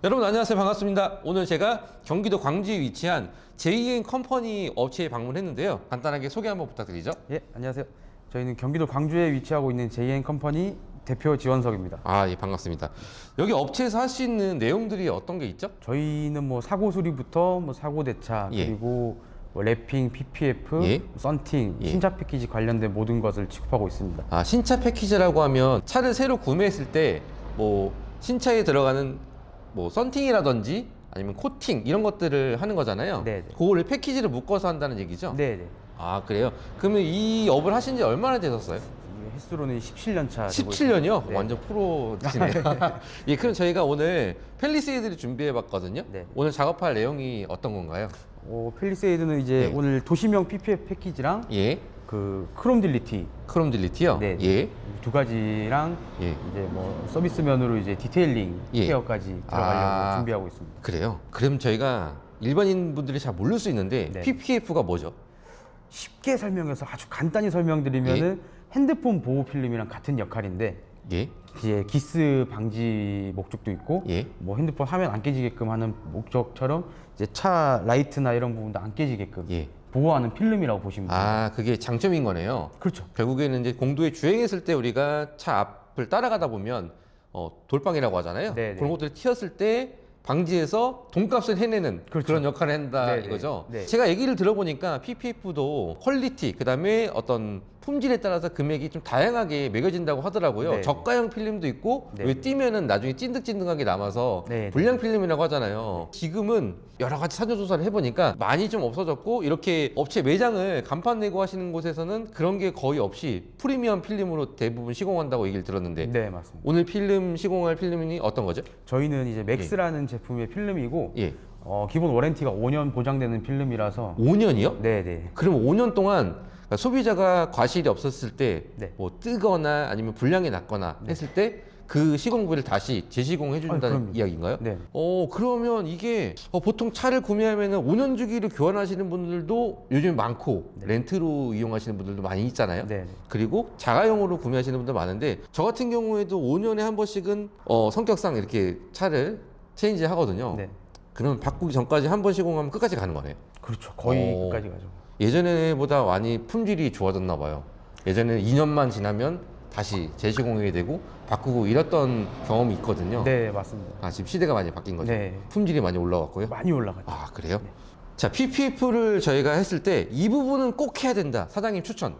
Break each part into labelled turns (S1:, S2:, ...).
S1: 여러분 안녕하세요. 반갑습니다. 오늘 제가 경기도 광주에 위치한 JN 컴퍼니 업체에 방문했는데요. 간단하게 소개 한번 부탁드리죠.
S2: 예, 안녕하세요. 저희는 경기도 광주에 위치하고 있는 JN 컴퍼니 대표 지원석입니다.
S1: 아, 예, 반갑습니다. 여기 업체에서 할 수 있는 내용들이 어떤 게 있죠?
S2: 저희는 뭐 사고 수리부터 뭐 사고 대차
S1: 예.
S2: 그리고 뭐 랩핑, PPF,
S1: 예.
S2: 썬팅,
S1: 예.
S2: 신차 패키지 관련된 모든 것을 취급하고 있습니다.
S1: 아, 신차 패키지라고 하면 차를 새로 구매했을 때 뭐 신차에 들어가는 뭐 썬팅이라든지 아니면 코팅 이런 것들을 하는 거잖아요.
S2: 네네.
S1: 그거를 패키지를 묶어서 한다는 얘기죠?
S2: 네네.
S1: 아, 그래요? 그러면 이 업을 하신 지 얼마나 되셨어요?
S2: 이게 횟수로는 17년 차.
S1: 17년이요?
S2: 네.
S1: 완전 프로시네요. 예, 그럼 저희가 오늘 펠리세이드를 준비해봤거든요.
S2: 네.
S1: 오늘 작업할 내용이 어떤 건가요?
S2: 펠리세이드는 이제
S1: 예.
S2: 오늘 도시명 PPF 패키지랑
S1: 예,
S2: 그 크롬 딜리티
S1: 크롬 딜리티요?
S2: 네.
S1: 예,
S2: 두 가지랑
S1: 예.
S2: 이제 뭐 서비스면으로 이제 디테일링
S1: 예.
S2: 케어까지 들어가려고
S1: 아.
S2: 준비하고 있습니다.
S1: 그래요? 그럼 저희가 일반인 분들이 잘 모를 수 있는데
S2: 네.
S1: PPF가 뭐죠?
S2: 쉽게 설명해서 아주 간단히 설명드리면은 핸드폰 보호 필름이랑 같은 역할인데
S1: 예,
S2: 이제 기스 방지 목적도 있고
S1: 예.
S2: 뭐 핸드폰 화면 안 깨지게끔 하는 목적처럼 이제 차 라이트나 이런 부분도 안 깨지게끔
S1: 예.
S2: 보호하는 필름이라고 보시면 돼요.
S1: 아, 그게 장점인 거네요.
S2: 그렇죠.
S1: 결국에는 이제 공도에 주행했을 때 우리가 차 앞을 따라가다 보면 돌방이라고 하잖아요.
S2: 네네.
S1: 그런 것들을 튀었을 때 방지해서 돈값을 해내는
S2: 그렇죠.
S1: 그런 역할을 한다
S2: 네네.
S1: 이거죠.
S2: 네.
S1: 제가 얘기를 들어보니까 PPF도 퀄리티 그다음에 어떤 품질에 따라서 금액이 좀 다양하게 매겨진다고 하더라고요.
S2: 네.
S1: 저가형 필름도 있고
S2: 네.
S1: 왜 띄면은 나중에 찐득찐득하게 남아서
S2: 네.
S1: 불량 필름이라고 하잖아요. 지금은 여러 가지 사전조사를 해보니까 많이 좀 없어졌고 이렇게 업체 매장을 간판 내고 하시는 곳에서는 그런 게 거의 없이 프리미엄 필름으로 대부분 시공한다고 얘기를 들었는데
S2: 네, 맞습니다.
S1: 오늘 필름 시공할 필름이 어떤 거죠?
S2: 저희는 이제 맥스라는 제품의 필름이고
S1: 예.
S2: 기본 워런티가 5년 보장되는 필름이라서
S1: 5년이요?
S2: 네네.
S1: 그럼 5년 동안 소비자가 과실이 없었을 때
S2: 네.
S1: 뭐 뜨거나 아니면 불량이 났거나 했을 때 그 시공 부위를 다시 재시공해 준다는
S2: 그럼요.
S1: 이야기인가요?
S2: 네.
S1: 그러면 이게 보통 차를 구매하면은 5년 주기로 교환하시는 분들도 요즘 많고 렌트로 이용하시는 분들도 많이 있잖아요.
S2: 네.
S1: 그리고 자가용으로 구매하시는 분들 많은데 저 같은 경우에도 5년에 한 번씩은 성격상 이렇게 차를 체인지 하거든요.
S2: 네.
S1: 그럼 바꾸기 전까지 한 번 시공하면 끝까지 가는 거네요.
S2: 그렇죠. 거의
S1: 어.
S2: 끝까지 가죠.
S1: 예전보다 많이 품질이 좋아졌나 봐요. 예전에는 2년만 지나면 다시 재시공이 되고 바꾸고 이랬던 경험이 있거든요.
S2: 네, 맞습니다.
S1: 아, 지금 시대가 많이 바뀐 거죠.
S2: 네.
S1: 품질이 많이 올라왔고요.
S2: 많이 올라갔죠.
S1: 아, 그래요? 자, PPF를 저희가 했을 때 이 부분은 꼭 해야 된다. 사장님 추천.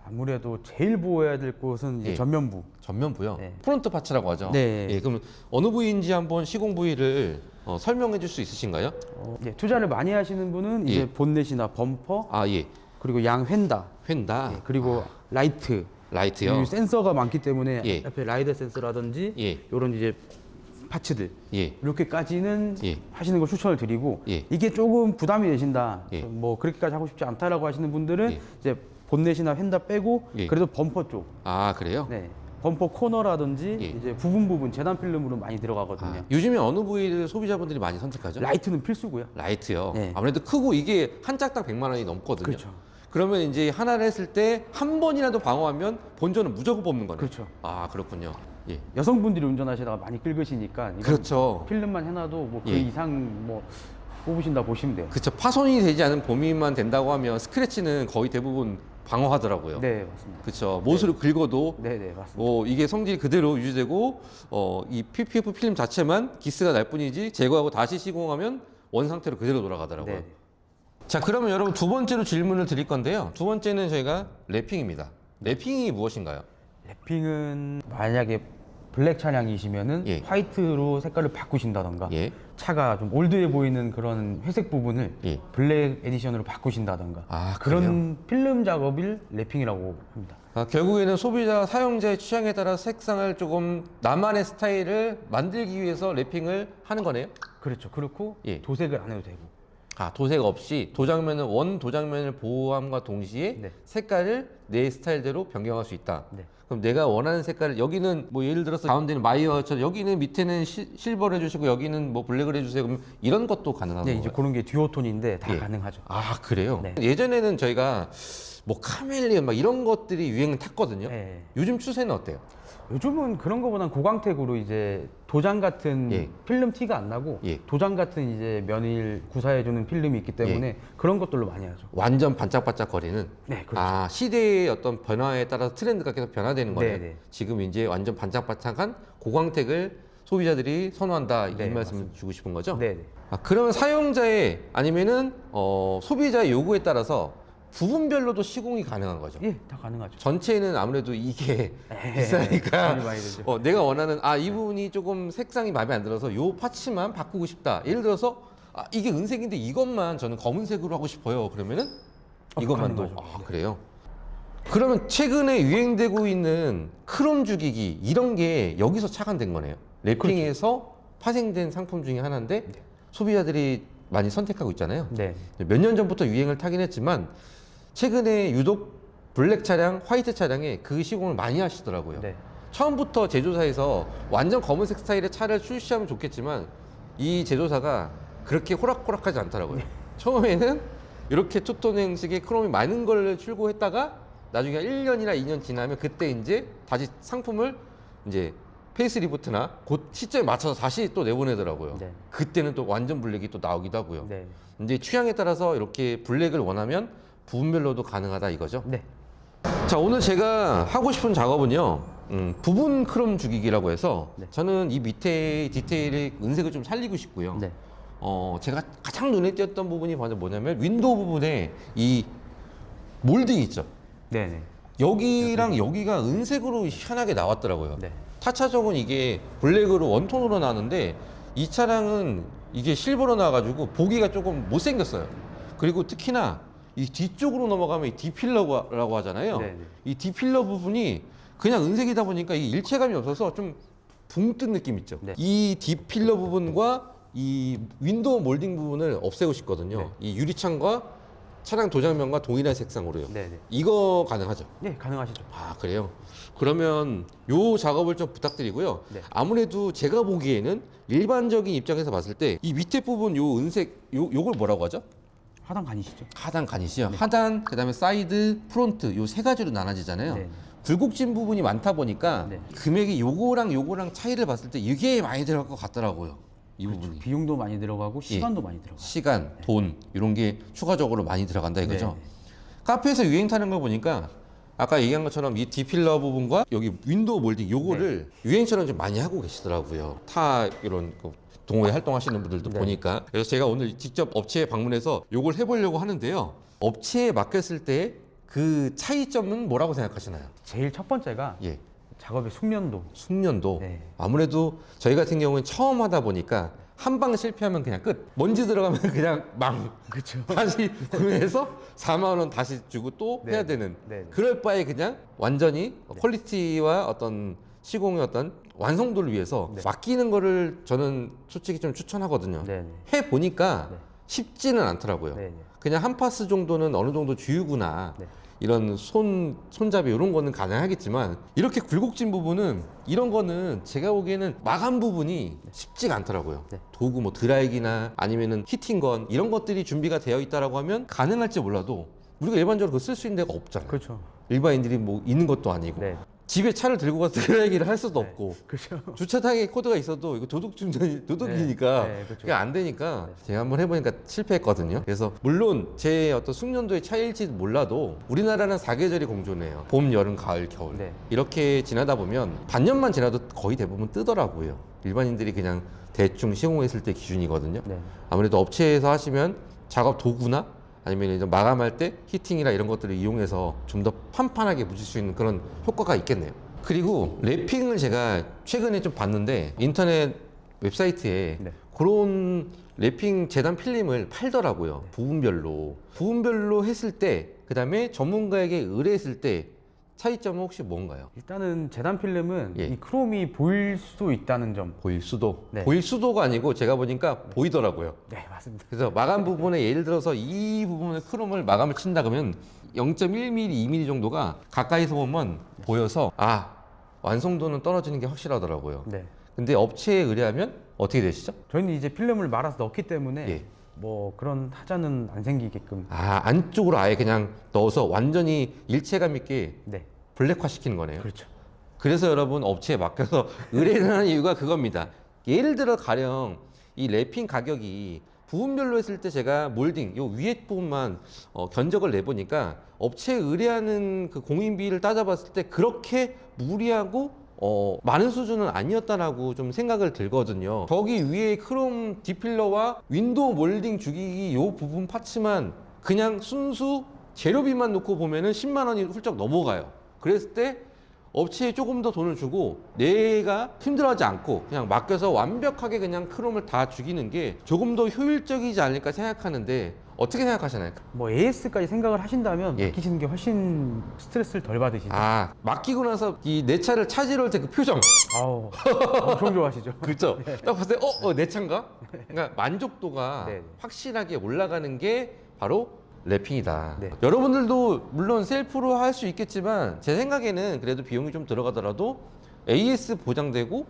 S2: 아무래도 제일 보호해야 될 곳은 이제
S1: 예.
S2: 전면부.
S1: 전면부요.
S2: 네.
S1: 프론트 파츠라고 하죠.
S2: 네.
S1: 예, 그럼 어느 부위인지 한번 시공 부위를 설명해 줄 수 있으신가요?
S2: 투자를 많이 하시는 분은 이제
S1: 예.
S2: 본넷이나 범퍼
S1: 아, 예.
S2: 그리고 양 휀다
S1: 펜다.
S2: 예, 그리고 라이트
S1: 라이트요.
S2: 그리고 센서가 많기 때문에
S1: 예.
S2: 옆에 라이더 센서라든지
S1: 예.
S2: 이런 이제 파츠들
S1: 예.
S2: 이렇게까지는
S1: 예.
S2: 하시는 걸 추천을 드리고
S1: 예.
S2: 이게 조금 부담이 되신다
S1: 예.
S2: 뭐 그렇게까지 하고 싶지 않다라고 하시는 분들은
S1: 예.
S2: 이제 본넷이나 휀다 빼고
S1: 예.
S2: 그래도 범퍼 쪽
S1: 아, 그래요?
S2: 네. 범퍼 코너라든지
S1: 예.
S2: 이제 부분 재단 필름으로 많이 들어가거든요.
S1: 요즘에 어느 부위를 소비자분들이 많이 선택하죠?
S2: 라이트는 필수고요.
S1: 라이트요.
S2: 네.
S1: 아무래도 크고 이게 한 짝당 100만 원이 넘거든요.
S2: 그렇죠.
S1: 그러면 이제 하나를 했을 때 한 번이라도 방어하면 본전은 무조건 뽑는 거네요.
S2: 그렇죠.
S1: 아, 그렇군요. 예.
S2: 여성분들이 운전하시다가 많이 긁으시니까 이건
S1: 그렇죠.
S2: 필름만 해놔도 뭐 그
S1: 예.
S2: 이상 뭐 뽑으신다 보시면 돼요.
S1: 그렇죠. 파손이 되지 않은 범위만 된다고 하면 스크래치는 거의 대부분 방어하더라고요.
S2: 네, 맞습니다.
S1: 그렇죠. 못으로 긁어도
S2: 네, 네, 맞습니다.
S1: 이게 성질이 그대로 유지되고 이 PPF 필름 자체만 기스가 날 뿐이지 제거하고 다시 시공하면 원 상태로 그대로 돌아가더라고요.
S2: 네.
S1: 자, 그러면 여러분 두 번째로 질문을 드릴 건데요. 두 번째는 저희가 랩핑입니다. 랩핑이 무엇인가요?
S2: 랩핑은 만약에 블랙 차량이시면은
S1: 예.
S2: 화이트로 색깔을 바꾸신다던가
S1: 예.
S2: 차가 좀 올드해 보이는 그런 회색 부분을
S1: 예.
S2: 블랙 에디션으로 바꾸신다던가
S1: 아,
S2: 그런 필름 작업을 랩핑이라고 합니다.
S1: 결국에는 소비자 사용자의 취향에 따라 색상을 조금 나만의 스타일을 만들기 위해서 랩핑을 하는 거네요.
S2: 그렇죠. 그렇고
S1: 예.
S2: 도색을 안 해도 되고.
S1: 아, 도색 없이 도장면은 원 도장면을 보호함과 동시에
S2: 네.
S1: 색깔을 내 스타일대로 변경할 수 있다.
S2: 네.
S1: 그럼 내가 원하는 색깔을 여기는 뭐 예를 들어서 가운데는 마이어처럼 여기는 밑에는 실버를 해주시고 여기는 뭐 블랙을 해주세요. 그러면 이런 것도 가능한
S2: 네,
S1: 건가요?
S2: 이제 그런 게 듀오톤인데 다
S1: 예.
S2: 가능하죠.
S1: 아, 그래요?
S2: 네.
S1: 예전에는 저희가 뭐 카멜리언 막 이런 것들이 유행을 탔거든요.
S2: 네.
S1: 요즘 추세는 어때요?
S2: 요즘은 그런 거보단 고광택으로 이제 도장 같은
S1: 예.
S2: 필름 티가 안 나고
S1: 예.
S2: 도장 같은 이제 면을 구사해주는 필름이 있기 때문에 그런 것들로 많이 하죠.
S1: 완전 반짝반짝 거리는.
S2: 네, 그렇죠.
S1: 아, 시대의 어떤 변화에 따라서 트렌드가 계속 변화되는 거네요.
S2: 네.
S1: 지금 이제 완전 반짝반짝한 고광택을 소비자들이 선호한다, 이
S2: 네,
S1: 말씀을
S2: 맞습니다.
S1: 주고 싶은 거죠?
S2: 네.
S1: 아, 그러면 사용자의 아니면은 소비자의 요구에 따라서 부분별로도 시공이 가능한 거죠.
S2: 예, 다 가능하죠.
S1: 전체는 아무래도 이게
S2: 네,
S1: 비싸니까
S2: 돈이 많이 들죠.
S1: 내가 원하는 이 부분이 조금 색상이 마음에 안 들어서 요 파츠만 바꾸고 싶다. 예를 들어서 이게 은색인데 이것만 저는 검은색으로 하고 싶어요. 그러면은 이것만도
S2: 가능하죠.
S1: 그래요. 그러면 최근에 유행되고 있는 크롬 죽이기 이런 게 여기서 착안된 거네요. 랩핑에서 파생된 상품 중에 하나인데 소비자들이 많이 선택하고 있잖아요.
S2: 네.
S1: 몇 년 전부터 유행을 타긴 했지만 최근에 유독 블랙 차량, 화이트 차량에 그 시공을 많이 하시더라고요.
S2: 네.
S1: 처음부터 제조사에서 완전 검은색 스타일의 차를 출시하면 좋겠지만 이 제조사가 그렇게 호락호락하지 않더라고요. 처음에는 이렇게 투톤 형식의 크롬이 많은 걸 출고했다가 나중에 1년이나 2년 지나면 그때 이제 다시 상품을 이제 페이스리프트나 곧 시점에 맞춰서 다시 또 내보내더라고요.
S2: 네.
S1: 그때는 또 완전 블랙이 또 나오기도 하고요.
S2: 네.
S1: 이제 취향에 따라서 이렇게 블랙을 원하면 부분별로도 가능하다 이거죠.
S2: 네.
S1: 자, 오늘 제가 하고 싶은 작업은요, 부분 크롬 죽이기라고 해서
S2: 네.
S1: 저는 이 밑에 디테일의 은색을 좀 살리고 싶고요.
S2: 네.
S1: 제가 가장 눈에 띄었던 부분이 바로 뭐냐면 윈도우 부분에 이 몰딩 있죠.
S2: 네.
S1: 여기랑 여기가 은색으로 희한하게 나왔더라고요.
S2: 네.
S1: 타차적은 이게 블랙으로 원톤으로 나왔는데 이 차량은 이게 실버로 나와가지고 보기가 조금 못생겼어요. 그리고 특히나 이 뒤쪽으로 넘어가면 이 D필러라고 하잖아요.
S2: 네.
S1: 이 D필러 부분이 그냥 은색이다 보니까 이 일체감이 없어서 좀 붕 뜬 느낌 있죠.
S2: 네.
S1: 이 D필러 부분과 이 윈도우 몰딩 부분을 없애고 싶거든요.
S2: 네.
S1: 이 유리창과 차량 도장면과 동일한 색상으로요.
S2: 네.
S1: 이거 가능하죠?
S2: 네, 가능하시죠.
S1: 그래요? 그러면 요 작업을 좀 부탁드리고요.
S2: 네.
S1: 아무래도 제가 보기에는 일반적인 입장에서 봤을 때 이 밑에 부분 요 은색 요걸 뭐라고 하죠?
S2: 하단 간이시죠?
S1: 하단 간이시요. 하단, 그다음에 사이드, 프론트 요 세 가지로 나눠지잖아요.
S2: 네.
S1: 굴곡진 부분이 많다 보니까
S2: 네.
S1: 금액이 요거랑 차이를 봤을 때 이게 많이 들어갈 것 같더라고요. 이 부분이.
S2: 비용도 많이 들어가고 시간도 많이 들어가고.
S1: 시간, 돈 이런 게 추가적으로 많이 들어간다 이거죠.
S2: 네.
S1: 카페에서 유행 타는 거 보니까 아까 얘기한 것처럼 이 D필러 부분과 여기 윈도우 몰딩 요거를 유행처럼 좀 많이 하고 계시더라고요. 타 이런 동호회 활동하시는 분들도
S2: 네.
S1: 보니까. 그래서 제가 오늘 직접 업체에 방문해서 요걸 해보려고 하는데요. 업체에 맡겼을 때 그 차이점은 뭐라고 생각하시나요?
S2: 제일 첫 번째가
S1: 예.
S2: 작업의 숙련도.
S1: 숙련도.
S2: 네.
S1: 아무래도 저희 같은 경우는 처음 하다 보니까 한 방 실패하면 그냥 끝. 먼지 들어가면 그냥 망.
S2: 그렇죠.
S1: 다시 구매해서 4만 원 다시 주고 또
S2: 네.
S1: 해야 되는.
S2: 네.
S1: 그럴 바에 그냥 완전히 퀄리티와 어떤 시공의 어떤 완성도를 위해서
S2: 네.
S1: 맡기는 거를 저는 솔직히 좀 추천하거든요.
S2: 네.
S1: 해 보니까
S2: 네.
S1: 쉽지는 않더라고요.
S2: 네.
S1: 그냥 한 파스 정도는 어느 정도 주유구나
S2: 네.
S1: 이런 손잡이 이런 거는 가능하겠지만 이렇게 굴곡진 부분은 이런 거는 제가 보기에는 마감 부분이 쉽지가 않더라고요.
S2: 네.
S1: 도구 뭐 드라이기나 아니면은 히팅건 이런 것들이 준비가 되어 있다라고 하면 가능할지 몰라도 우리가 일반적으로 그거 쓸 수 있는 데가 없잖아요.
S2: 그렇죠.
S1: 일반인들이 뭐 있는 것도 아니고
S2: 네.
S1: 집에 차를 들고 가서 드라이기를 할 수도
S2: 네.
S1: 없고
S2: 그렇죠.
S1: 주차장에 코드가 있어도 이거 도둑 충전이 도둑이니까
S2: 네, 그렇죠.
S1: 그게 안 되니까 제가 한번 해보니까 실패했거든요. 그래서 물론 제 어떤 숙련도의 차이일지 몰라도 우리나라는 4계절이 공존해요. 봄, 여름, 가을, 겨울
S2: 네.
S1: 이렇게 지나다 보면 반년만 지나도 거의 대부분 뜨더라고요. 일반인들이 그냥 대충 시공했을 때 기준이거든요.
S2: 네.
S1: 아무래도 업체에서 하시면 작업 도구나 아니면 이제 마감할 때 히팅이나 이런 것들을 이용해서 좀 더 판판하게 붙일 수 있는 그런 효과가 있겠네요. 그리고 랩핑을 제가 최근에 좀 봤는데 인터넷 웹사이트에
S2: 네.
S1: 그런 랩핑 재단 필름을 팔더라고요. 부분별로 했을 때 그다음에 전문가에게 의뢰했을 때 차이점은 혹시 뭔가요?
S2: 일단은 재단 필름은
S1: 예.
S2: 이 크롬이 보일 수도 있다는 점.
S1: 보일 수도.
S2: 네.
S1: 보일 수도가 아니고 제가 보니까 보이더라고요.
S2: 네, 맞습니다.
S1: 그래서 마감 부분에 예를 들어서 이 부분에 크롬을 마감을 친다 그러면 0.1mm, 2mm 정도가 가까이서 보면 보여서 완성도는 떨어지는 게 확실하더라고요.
S2: 네.
S1: 근데 업체에 의뢰하면 어떻게 되시죠?
S2: 저희는 이제 필름을 말아서 넣기 때문에
S1: 예.
S2: 뭐 그런 하자는 안 생기게끔.
S1: 안쪽으로 아예 그냥 넣어서 완전히 일체감 있게
S2: 네.
S1: 블랙화 시키는 거네요.
S2: 그렇죠.
S1: 그래서 여러분 업체에 맡겨서 의뢰를 하는 이유가 그겁니다. 예를 들어 가령 이 랩핑 가격이 부분별로 했을 때 제가 몰딩 요 위에 부분만 견적을 내보니까 업체에 의뢰하는 그 공인비를 따져봤을 때 그렇게 무리하고 많은 수준은 아니었다라고 좀 생각을 들거든요. 저기 위에 크롬 디필러와 윈도우 몰딩 주기기 요 부분 파츠만 그냥 순수 재료비만 놓고 보면은 10만 원이 훌쩍 넘어가요. 그랬을 때 업체에 조금 더 돈을 주고 내가 힘들어하지 않고 그냥 맡겨서 완벽하게 그냥 크롬을 다 죽이는 게 조금 더 효율적이지 않을까 생각하는데 어떻게 생각하시나요?
S2: 뭐 AS까지 생각을 하신다면
S1: 예.
S2: 맡기시는 게 훨씬 스트레스를 덜 받으시죠.
S1: 아, 맡기고 나서 이 내 차를 차지러 올 때 그 표정.
S2: 아우, 엄청 좋아하시죠.
S1: 그렇죠. 딱 봤을 때 내 차인가? 그러니까 만족도가
S2: 네.
S1: 확실하게 올라가는 게 바로 랩핑이다.
S2: 네.
S1: 여러분들도 물론 셀프로 할 수 있겠지만 제 생각에는 그래도 비용이 좀 들어가더라도 AS 보장되고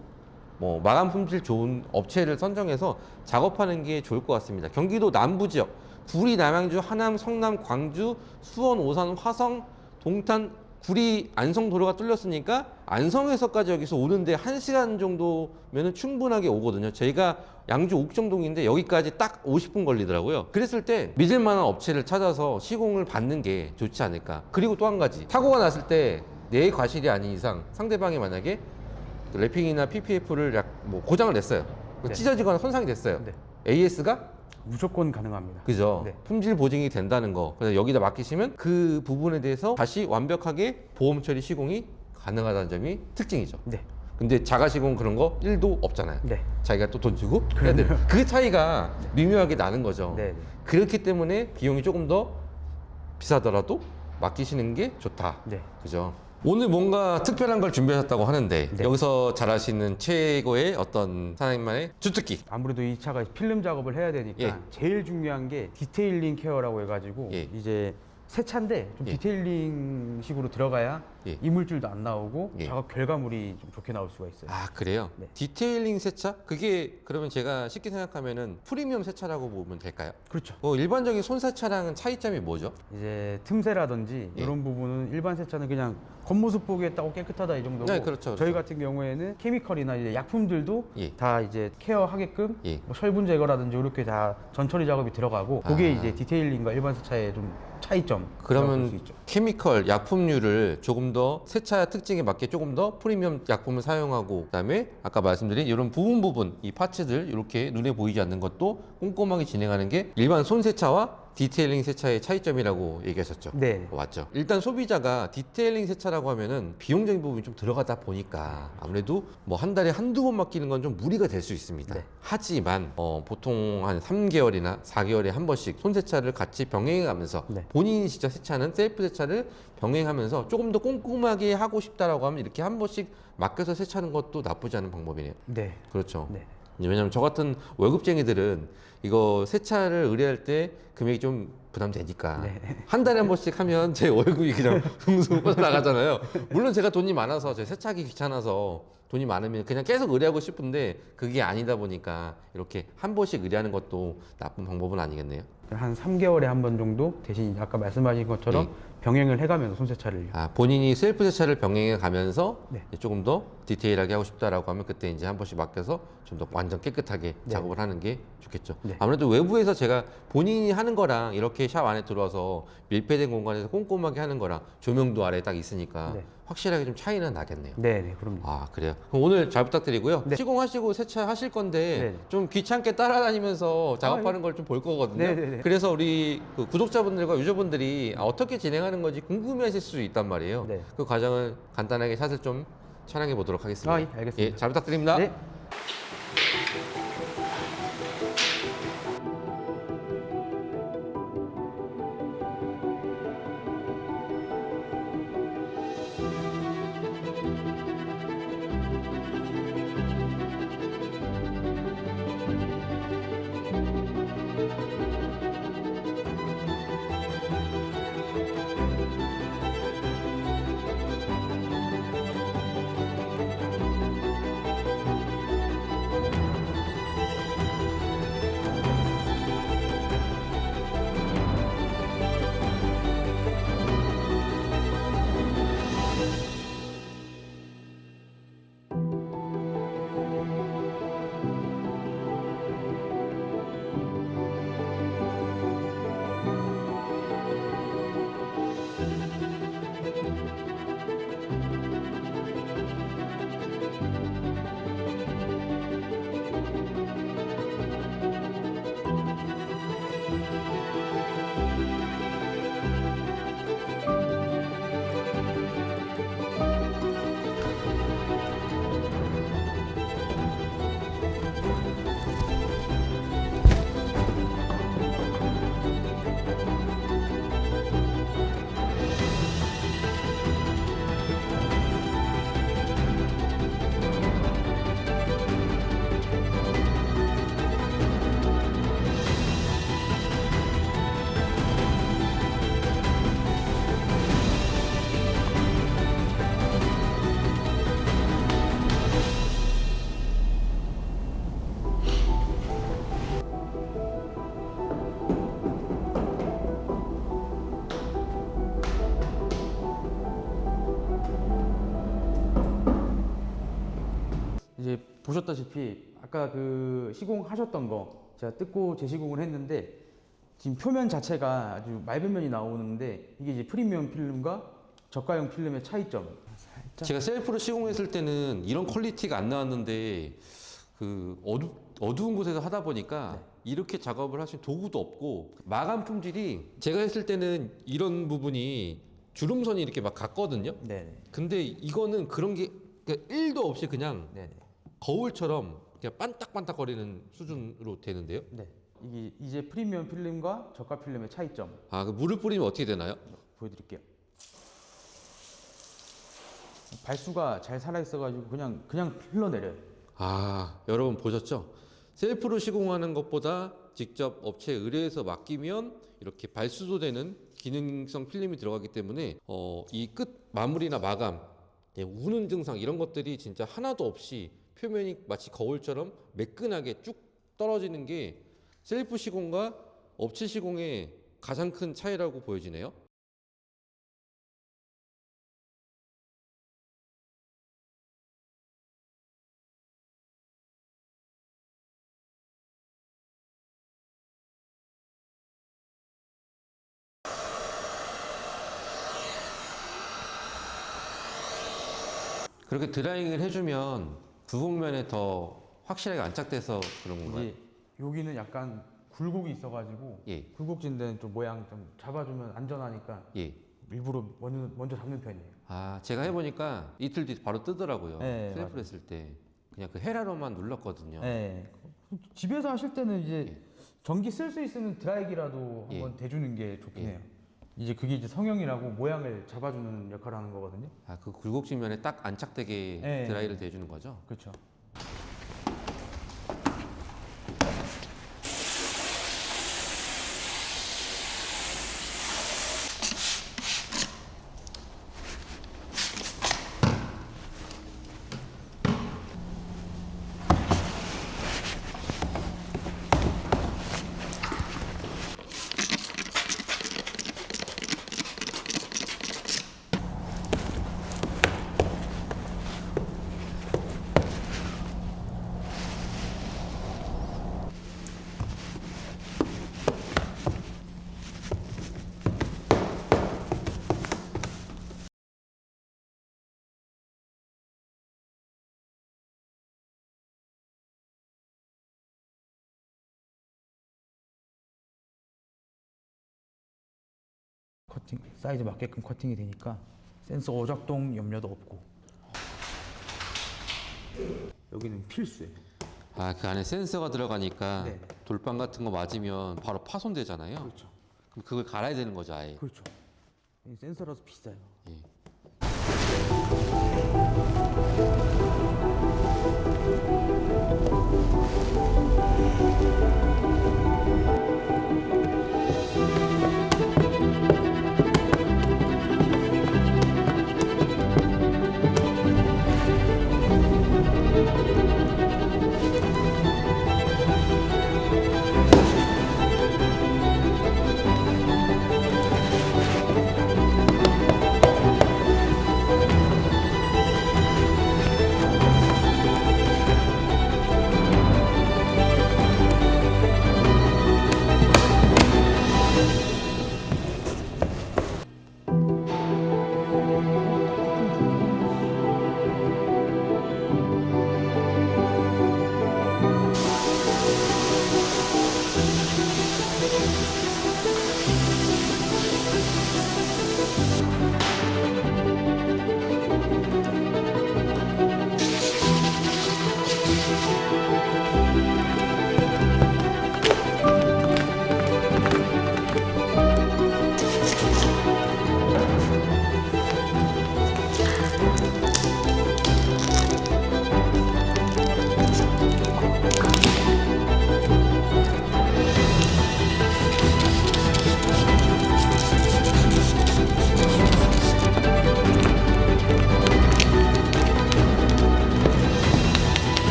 S1: 뭐 마감 품질 좋은 업체를 선정해서 작업하는 게 좋을 것 같습니다. 경기도 남부 지역 구리, 남양주, 하남, 성남, 광주, 수원, 오산, 화성, 동탄, 구리, 안성 도로가 뚫렸으니까 안성에서까지 여기서 오는데 1시간 정도면은 충분하게 오거든요. 저희가 양주 옥정동인데 여기까지 딱 50분 걸리더라고요. 그랬을 때 믿을 만한 업체를 찾아서 시공을 받는 게 좋지 않을까. 그리고 또 한 가지, 사고가 났을 때 내 과실이 아닌 이상 상대방이 만약에 랩핑이나 PPF를 뭐 고장을 냈어요.
S2: 네.
S1: 찢어지거나 손상이 됐어요.
S2: 네.
S1: AS가
S2: 무조건 가능합니다.
S1: 그죠?
S2: 네.
S1: 품질 보증이 된다는 거. 그래서 여기다 맡기시면 그 부분에 대해서 다시 완벽하게 보험 처리 시공이 가능하다는 점이 특징이죠.
S2: 네.
S1: 근데 자가 시공 그런 거 1도 없잖아요.
S2: 네.
S1: 자기가 또 돈 주고 해야 돼. 그 차이가 미묘하게 나는 거죠.
S2: 네. 네.
S1: 그렇기 때문에 비용이 조금 더 비싸더라도 맡기시는 게 좋다.
S2: 네.
S1: 그죠? 오늘 뭔가 특별한 걸 준비하셨다고 하는데
S2: 네.
S1: 여기서 잘하시는 최고의 어떤 사장님만의 주특기.
S2: 아무래도 이 차가 필름 작업을 해야 되니까
S1: 예.
S2: 제일 중요한 게 디테일링 케어라고 해가지고
S1: 예.
S2: 이제 새 차인데 좀
S1: 예.
S2: 디테일링 식으로 들어가야
S1: 예.
S2: 이물질도 안 나오고
S1: 예.
S2: 작업 결과물이 좀 좋게 나올 수가 있어요.
S1: 아, 그래요?
S2: 네.
S1: 디테일링 세차? 그게 그러면 제가 쉽게 생각하면은 프리미엄 세차라고 보면 될까요?
S2: 그렇죠.
S1: 뭐 일반적인 손세차랑은 차이점이 뭐죠?
S2: 이제 틈새라든지
S1: 예.
S2: 이런 부분은 일반 세차는 그냥 겉모습 보기에 딱 깨끗하다 이 정도고
S1: 네, 그렇죠, 그렇죠.
S2: 저희 같은 경우에는 케미컬이나 이제 약품들도
S1: 예.
S2: 다 이제 케어하게끔
S1: 예.
S2: 뭐 철분 제거라든지 이렇게 다 전처리 작업이 들어가고 그게
S1: 아.
S2: 이제 디테일링과 일반 세차의 좀 차이점
S1: 그러면
S2: 수 있죠.
S1: 케미컬, 약품류를 조금 더 세차 특징에 맞게 조금 더 프리미엄 약품을 사용하고 그다음에 아까 말씀드린 이런 부분 이 파츠들 이렇게 눈에 보이지 않는 것도 꼼꼼하게 진행하는 게 일반 손세차와 디테일링 세차의 차이점이라고 얘기하셨죠.
S2: 네.
S1: 맞죠. 일단 소비자가 디테일링 세차라고 하면은 비용적인 부분이 좀 들어가다 보니까 아무래도 뭐 한 달에 한두 번 맡기는 건 좀 무리가 될 수 있습니다.
S2: 네.
S1: 하지만 보통 한 3개월이나 4개월에 한 번씩 손세차를 같이 병행해 가면서
S2: 네.
S1: 본인이 직접 세차는 셀프 세차를 병행하면서 조금 더 꼼꼼하게 하고 싶다라고 하면 이렇게 한 번씩 맡겨서 세차하는 것도 나쁘지 않은 방법이네요.
S2: 네.
S1: 그렇죠.
S2: 네.
S1: 왜냐면 저 같은 월급쟁이들은 이거 세차를 의뢰할 때 금액이 좀 부담되니까
S2: 네.
S1: 한 달에 한 번씩 하면 제 월급이 그냥 숭숭 빠져나가잖아요. 물론 제가 돈이 많아서 제 세차하기 귀찮아서 돈이 많으면 그냥 계속 의뢰하고 싶은데 그게 아니다 보니까 이렇게 한 번씩 의뢰하는 것도 나쁜 방법은 아니겠네요.
S2: 한 3개월에 한 번 정도 대신 아까 말씀하신 것처럼
S1: 예.
S2: 병행을 해가면서 손세차를
S1: 아, 본인이 셀프 세차를 병행해 가면서
S2: 네.
S1: 조금 더 디테일하게 하고 싶다라고 하면 그때 이제 한 번씩 맡겨서 좀 더 완전 깨끗하게
S2: 네.
S1: 작업을 하는 게 좋겠죠.
S2: 네.
S1: 아무래도 외부에서 제가 본인이 하는 거랑 이렇게 샵 안에 들어와서 밀폐된 공간에서 꼼꼼하게 하는 거랑 조명도 아래에 딱 있으니까
S2: 네.
S1: 확실하게 좀 차이는 나겠네요.
S2: 네, 네, 그럼요.
S1: 아, 그래요. 그럼 오늘 잘 부탁드리고요.
S2: 네.
S1: 시공하시고 세차하실 건데
S2: 네.
S1: 좀 귀찮게 따라다니면서 작업하는 걸 좀 볼 거거든요.
S2: 네, 네, 네.
S1: 그래서 우리 그 구독자분들과 유저분들이 어떻게 진행하는 건지 궁금해하실 수 있단 말이에요.
S2: 네.
S1: 그 과정을 간단하게 샷을 좀 촬영해 보도록 하겠습니다.
S2: 아, 예, 알겠습니다.
S1: 예, 잘 부탁드립니다.
S2: 네. 보셨다시피 아까 그 시공하셨던 거 제가 뜯고 재시공을 했는데 지금 표면 자체가 아주 맑은 면이 나오는데 이게 이제 프리미엄 필름과 저가형 필름의 차이점. 살짝.
S1: 제가 셀프로 시공했을 때는 이런 퀄리티가 안 나왔는데 그 어두운 곳에서 하다 보니까 이렇게 작업을 할 수 있는 도구도 없고 마감 품질이 제가 했을 때는 이런 부분이 주름선이 이렇게 막 갔거든요.
S2: 네네.
S1: 근데 이거는 그런 게 1도 없이 그냥
S2: 네네.
S1: 거울처럼 그냥 반딱반딱거리는 수준으로 되는데요.
S2: 네. 이게 이제 프리미엄 필름과 저가 필름의 차이점
S1: 아, 그 물을 뿌리면 어떻게 되나요?
S2: 보여드릴게요. 발수가 잘 살아있어가지고 그냥 흘러내려요.
S1: 아, 여러분 보셨죠? 셀프로 시공하는 것보다 직접 업체에 의뢰해서 맡기면 이렇게 발수도 되는 기능성 필름이 들어가기 때문에 이 끝 마무리나 마감, 우는 증상 이런 것들이 진짜 하나도 없이 표면이 마치 거울처럼 매끈하게 쭉 떨어지는 게 셀프 시공과 업체 시공의 가장 큰 차이라고 보여지네요. 그렇게 드라잉을 해주면 부복면에 더 확실하게 안착돼서 그런 건가요?
S2: 이게 여기는 약간 굴곡이 있어가지고
S1: 예.
S2: 굴곡진 데는 좀 모양 좀 잡아주면 안전하니까
S1: 예.
S2: 일부러 먼저 잡는 편이에요.
S1: 아, 제가 해보니까 이틀 뒤에 바로 뜨더라고요.
S2: 네,
S1: 셀프로
S2: 맞아요.
S1: 했을 때 그냥 그 헤라로만 눌렀거든요.
S2: 네. 집에서 하실 때는 이제
S1: 예.
S2: 전기 쓸 수 있으면 드라이기라도
S1: 예.
S2: 한번 대주는 게 좋긴
S1: 예.
S2: 해요. 이제 그게 이제 성형이라고 모양을 잡아주는 역할을 하는 거거든요.
S1: 아, 그 굴곡지면에 딱 안착되게
S2: 네.
S1: 드라이를 대주는 거죠?
S2: 그렇죠. 커팅 사이즈 맞게끔 커팅이 되니까 센서 오작동 염려도 없고 여기는 필수예요.
S1: 아, 그 안에 센서가 들어가니까
S2: 네.
S1: 돌빵 같은 거 맞으면 바로 파손되잖아요.
S2: 그렇죠.
S1: 그럼 그걸 갈아야 되는 거죠, 아예.
S2: 그렇죠. 이 센서라서 비싸요.
S1: 예.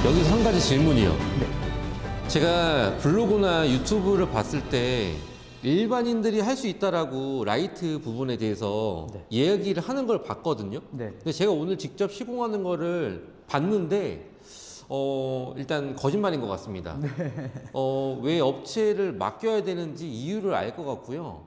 S1: 여기서 한 가지 질문이요. 제가 블로그나 유튜브를 봤을 때 일반인들이 할 수 있다라고 라이트 부분에 대해서
S2: 네.
S1: 이야기를 하는 걸 봤거든요.
S2: 네.
S1: 근데 제가 오늘 직접 시공하는 거를 봤는데 일단 거짓말인 것 같습니다. 왜 업체를 맡겨야 되는지 이유를 알 것 같고요.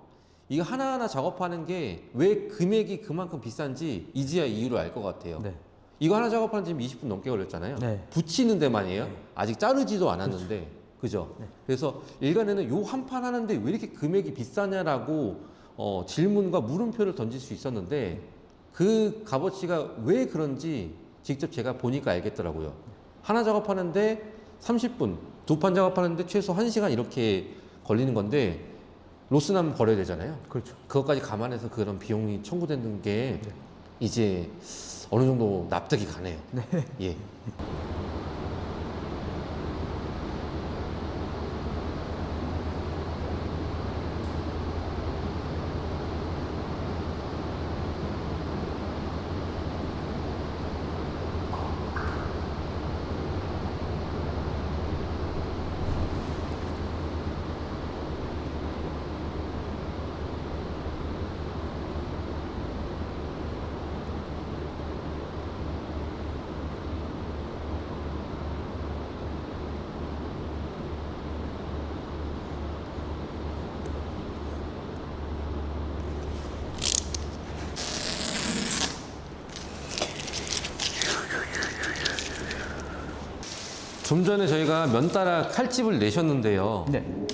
S1: 이거 하나하나 작업하는 게 왜 금액이 그만큼 비싼지 이제야 이유를 알 것 같아요.
S2: 네.
S1: 이거 하나 작업하는 데 지금 20분 넘게 걸렸잖아요.
S2: 네.
S1: 붙이는 데만이에요.
S2: 네.
S1: 아직 자르지도 않았는데. 그죠?
S2: 네.
S1: 그래서 일간에는 요 한 판 하는데 왜 이렇게 금액이 비싸냐라고 질문과 물음표를 던질 수 있었는데 그 값어치가 왜 그런지 직접 제가 보니까 알겠더라고요. 하나 작업하는데 30분, 두 판 작업하는데 최소 1시간 이렇게 걸리는 건데 로스 나면 버려야 되잖아요.
S2: 그렇죠.
S1: 그것까지 감안해서 그런 비용이 청구되는 게
S2: 네.
S1: 이제 어느 정도 납득이 가네요.
S2: 네.
S1: 예. 좀 전에 저희가 면 따라 칼집을 내셨는데요.
S2: 네.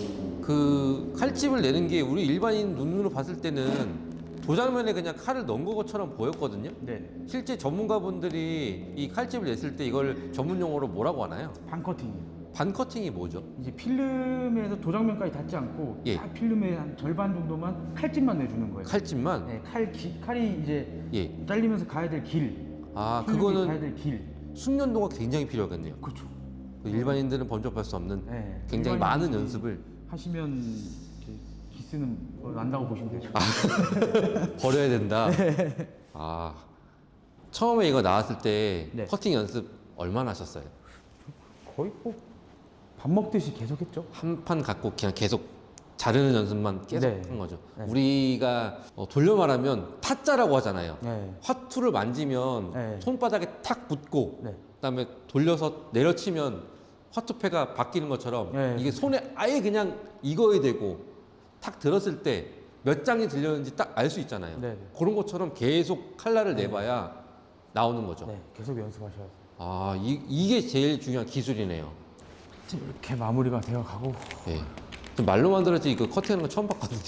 S1: 그 칼집을 내는 게 우리 일반인 눈으로 봤을 때는 도장면에 그냥 칼을 넣은 것처럼 보였거든요.
S2: 네.
S1: 실제 전문가분들이 이 칼집을 냈을 때 이걸 전문 용어로 뭐라고 하나요?
S2: 반커팅이에요.
S1: 반커팅이 뭐죠?
S2: 이제 필름에서 도장면까지 닿지 않고
S1: 예.
S2: 딱 필름의 한 절반 정도만 칼집만 내주는 거예요.
S1: 칼집만?
S2: 네, 칼이 이제
S1: 예.
S2: 잘리면서 가야 될 길.
S1: 아,
S2: 필름이 가야
S1: 그거는
S2: 될 길.
S1: 숙련도가 굉장히 필요하겠네요.
S2: 그렇죠.
S1: 그 일반인들은 범접할 수 없는
S2: 네.
S1: 굉장히
S2: 일반인들이
S1: 많은 연습을
S2: 하시면 이렇게 기스는 난다고 보시면 되죠.
S1: 버려야 된다. 아, 처음에 이거 나왔을 때
S2: 네.
S1: 커팅 연습 얼마나 하셨어요?
S2: 거의 뭐 밥 먹듯이 계속했죠.
S1: 한 판 갖고 그냥 계속 자르는 연습만 계속
S2: 네.
S1: 한 거죠.
S2: 네.
S1: 우리가 돌려 말하면 타짜라고 하잖아요.
S2: 네.
S1: 화투를 만지면
S2: 네.
S1: 손바닥에 탁 붙고
S2: 네.
S1: 그다음에 돌려서 내려치면 화투패가 바뀌는 것처럼
S2: 네.
S1: 이게 손에 아예 그냥 익어야 되고 탁 들었을 때 몇 장이 들렸는지 딱 알 수 있잖아요.
S2: 네.
S1: 그런 것처럼 계속 칼날을 내봐야 나오는 거죠.
S2: 네. 계속 연습하셔야 돼요.
S1: 아, 이게 제일 중요한 기술이네요.
S2: 지금 이렇게 마무리가 되어 가고
S1: 예. 좀 말로 만들었지 그 커팅하는 거 처음 봤거든요.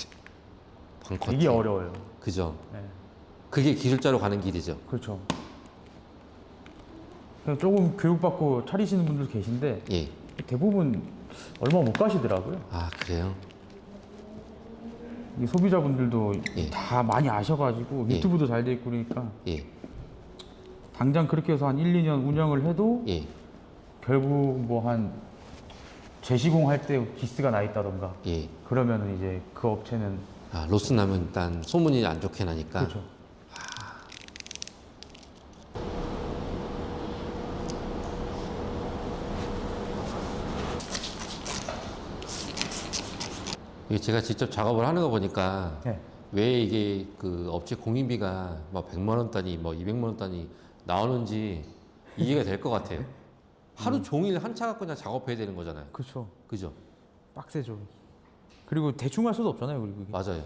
S1: 반커팅.
S2: 되게 어려워요.
S1: 그죠.
S2: 네.
S1: 그게 기술자로 가는 길이죠.
S2: 그렇죠. 그냥 조금 교육받고 차리시는 분들 계신데
S1: 예.
S2: 대부분 얼마 못 가시더라고요.
S1: 아, 그래요?
S2: 이 소비자분들도
S1: 예.
S2: 다 많이 아셔가지고
S1: 예.
S2: 유튜브도 잘 돼 있고 그러니까
S1: 예.
S2: 당장 그렇게 해서 한 1, 2년 운영을 해도
S1: 예.
S2: 결국 뭐 한 재시공할 때 기스가 나 있다던가
S1: 예.
S2: 그러면은 이제 그 업체는
S1: 아, 로스 나면 일단 소문이 안 좋게 나니까.
S2: 그렇죠.
S1: 이게 제가 직접 작업을 하는 거 보니까
S2: 네.
S1: 왜 이게 그 업체 공인비가 뭐 100만 원 단위, 뭐 200만 원 단위 나오는지 이해가 될 것 같아요. 하루 종일 한 차 갖고 그냥 작업해야 되는 거잖아요.
S2: 그렇죠.
S1: 그죠?
S2: 빡세죠. 그리고 대충 할 수도 없잖아요. 그리고 이게.
S1: 맞아요.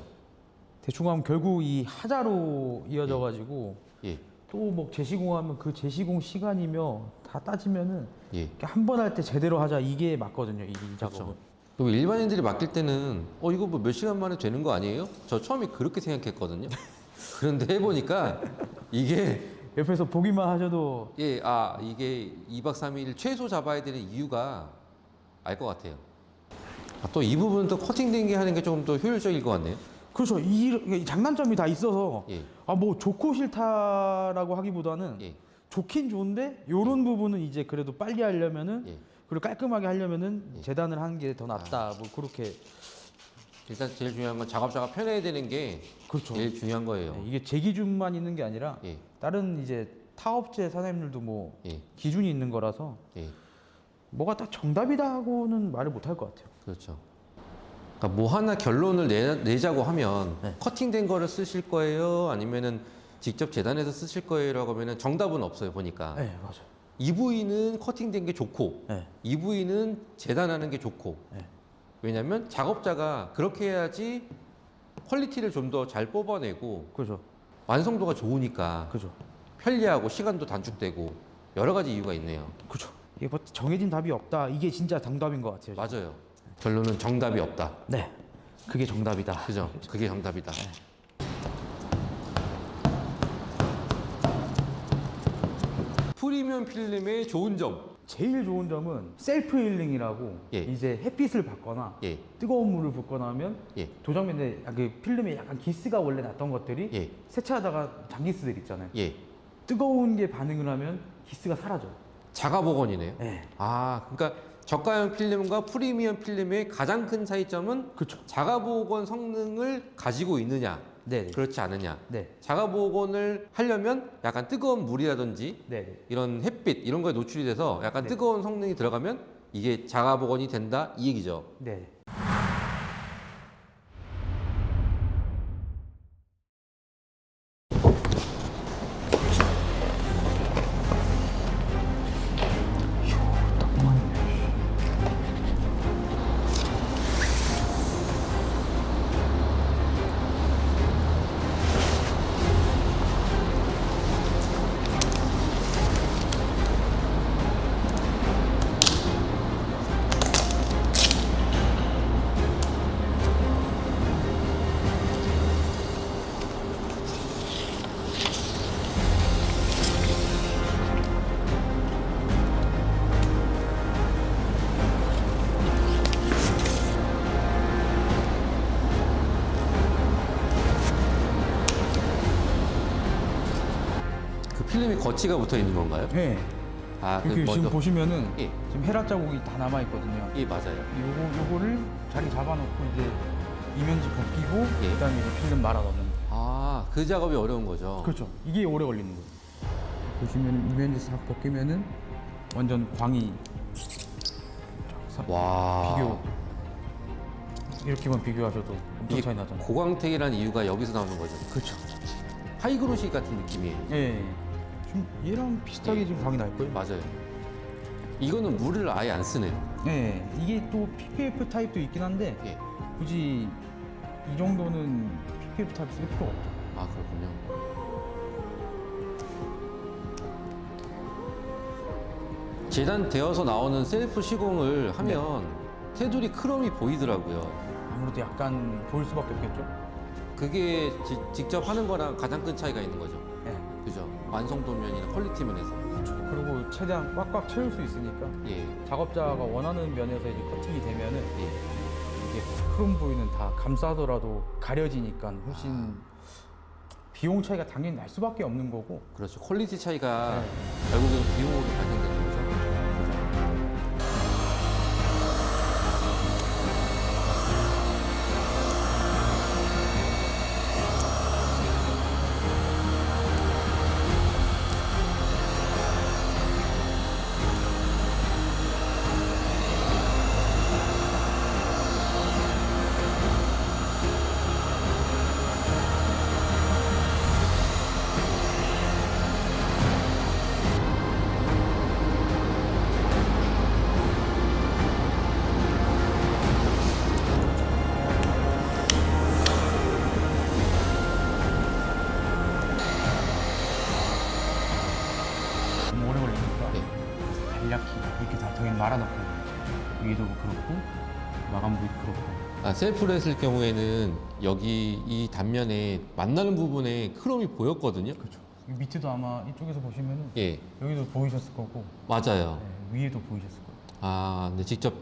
S2: 대충 하면 결국 이 하자로 이어져 가지고
S1: 예.
S2: 또 뭐 재시공하면 그 재시공 시간이며 다 따지면은
S1: 예.
S2: 한 번 할 때 제대로 하자 이게 맞거든요. 이 작업은.
S1: 그렇죠. 그리고 일반인들이 맡길 때는 이거 뭐 몇 시간 만에 되는 거 아니에요? 저 처음에 그렇게 생각했거든요. 그런데 해보니까 이게
S2: 옆에서 보기만 하셔도
S1: 이게 2박 3일 최소 잡아야 되는 이유가 알 것 같아요. 또 이 부분은 또 커팅된 게 하는 게 조금 더 효율적일 것 같네요.
S2: 그렇죠. 이 장단점이 다 있어서
S1: 예.
S2: 뭐 좋고 싫다라고 하기보다는
S1: 예.
S2: 좋긴 좋은데 요런 부분은 이제 그래도 빨리 하려면은
S1: 예.
S2: 그리고 깔끔하게 하려면은
S1: 예.
S2: 재단을 하는 게 더 낫다. 뭐 그렇게
S1: 일단 제일 중요한 건 작업자가 편해야 되는 게
S2: 그렇죠.
S1: 제일 중요한 거예요.
S2: 네, 이게 제 기준만 있는 게 아니라
S1: 예.
S2: 다른 이제 타업체 사장님들도 뭐
S1: 예.
S2: 기준이 있는 거라서
S1: 예.
S2: 뭐가 딱 정답이다고는 말을 못 할 것 같아요.
S1: 그렇죠. 그러니까 뭐 하나 결론을 내자고 하면
S2: 네.
S1: 커팅된 거를 쓰실 거예요? 아니면은 직접 재단해서 쓰실 거예요라고 하면은 정답은 없어요, 보니까.
S2: 네, 맞아요.
S1: 이 부위는 커팅된 게 좋고
S2: 네.
S1: 이 부위는 재단하는 게 좋고.
S2: 네.
S1: 왜냐면 작업자가 그렇게 해야지 퀄리티를 좀 더 잘 뽑아내고
S2: 그죠.
S1: 완성도가 좋으니까
S2: 그죠.
S1: 편리하고 시간도 단축되고 여러 가지 이유가 있네요.
S2: 그죠. 이게 뭐 정해진 답이 없다. 이게 진짜 정답인 것 같아요.
S1: 맞아요. 결론은 정답이 없다.
S2: 네. 그게 정답이다.
S1: 그죠? 그게 정답이다. 프리미엄 필름의 좋은 점.
S2: 제일 좋은 점은 셀프 힐링이라고
S1: 예.
S2: 이제 햇빛을 받거나
S1: 예.
S2: 뜨거운 물을 붓거나 하면
S1: 예.
S2: 도장면에 그 필름에 약간 기스가 원래 났던 것들이
S1: 예.
S2: 세차하다가 잔기스들 있잖아요.
S1: 예.
S2: 뜨거운 게 반응을 하면 기스가 사라져요.
S1: 자가 복원이네요.
S2: 네.
S1: 아, 그러니까 저가형 필름과 프리미엄 필름의 가장 큰 차이점은
S2: 그렇죠.
S1: 자가 복원 성능을 가지고 있느냐,
S2: 네.
S1: 그렇지 않느냐.
S2: 네.
S1: 자가 복원을 하려면 약간 뜨거운 물이라든지
S2: 네.
S1: 이런 햇빛 이런 거에 노출이 돼서 약간
S2: 네.
S1: 뜨거운 성능이 들어가면 이게 자가 복원이 된다 이 얘기죠.
S2: 네.
S1: 그 필름이 거치가 붙어 있는 건가요?
S2: 네.
S1: 아,
S2: 이렇게
S1: 먼저-
S2: 지금 보시면은
S1: 예,
S2: 지금 헤라 자국이 다 남아 있거든요.
S1: 예, 맞아요.
S2: 요거를 자리 잡아놓고 이제 이면지 벗기고
S1: 예.
S2: 그다음에 이제 필름 말아 넣는 거예요.
S1: 아, 그 작업이 어려운 거죠.
S2: 그렇죠. 이게 오래 걸리는 거예요. 보시면 이면지 싹 벗기면은 완전 광이
S1: 와.
S2: 비교 이렇게만 비교하셔도 엄청
S1: 이게
S2: 차이 나잖아요.
S1: 고광택이라는 이유가 여기서 나오는 거죠.
S2: 그렇죠.
S1: 하이그로시 같은 느낌이에요.
S2: 예. 지금 얘랑 비슷하게
S1: 예.
S2: 지금 광이 날 거예요.
S1: 맞아요. 이거는 물을 아예 안 쓰네요.
S2: 예. 이게 또 PPF 타입도 있긴 한데
S1: 예.
S2: 굳이 이 정도는 PPF 타입 쓸 필요가 없죠.
S1: 아, 그렇군요. 재단되어서 나오는 셀프 시공을 하면 테두리 크롬이 보이더라고요.
S2: 아무래도 약간 보일 수밖에 없겠죠.
S1: 그게 직접 하는 거랑 가장 큰 차이가 있는 거죠.
S2: 예.
S1: 그죠? 완성도 면이나 퀄리티 면에서.
S2: 그리고 최대한 꽉꽉 채울 수 있으니까
S1: 예.
S2: 작업자가 원하는 면에서 이제 커팅이 되면은
S1: 예.
S2: 이게 크롬 부위는 다 감싸더라도 가려지니까 훨씬 비용 차이가 당연히 날 수밖에 없는 거고.
S1: 그렇죠. 퀄리티 차이가
S2: 네.
S1: 결국은 비용으로 발생되는 거죠. 그죠?
S2: 너무 오래 걸리니까
S1: 네.
S2: 간략히 이렇게 다 당연히 말아놓고 위에도 그렇고 마감 부위도 그렇고.
S1: 아, 셀프로 했을 경우에는 여기 이 단면에 만나는 부분에 크롬이 보였거든요.
S2: 그렇죠. 이 밑에도 아마 이쪽에서 보시면은
S1: 예,
S2: 여기도 보이셨을 거고
S1: 맞아요.
S2: 네, 위에도 보이셨을 거예요.
S1: 아, 근데 직접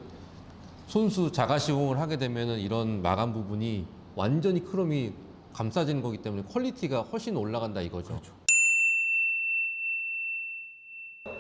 S1: 손수 자가 시공을 하게 되면은 이런 마감 부분이 완전히 크롬이 감싸지는 거기 때문에 퀄리티가 훨씬 올라간다 이거죠.
S2: 그렇죠.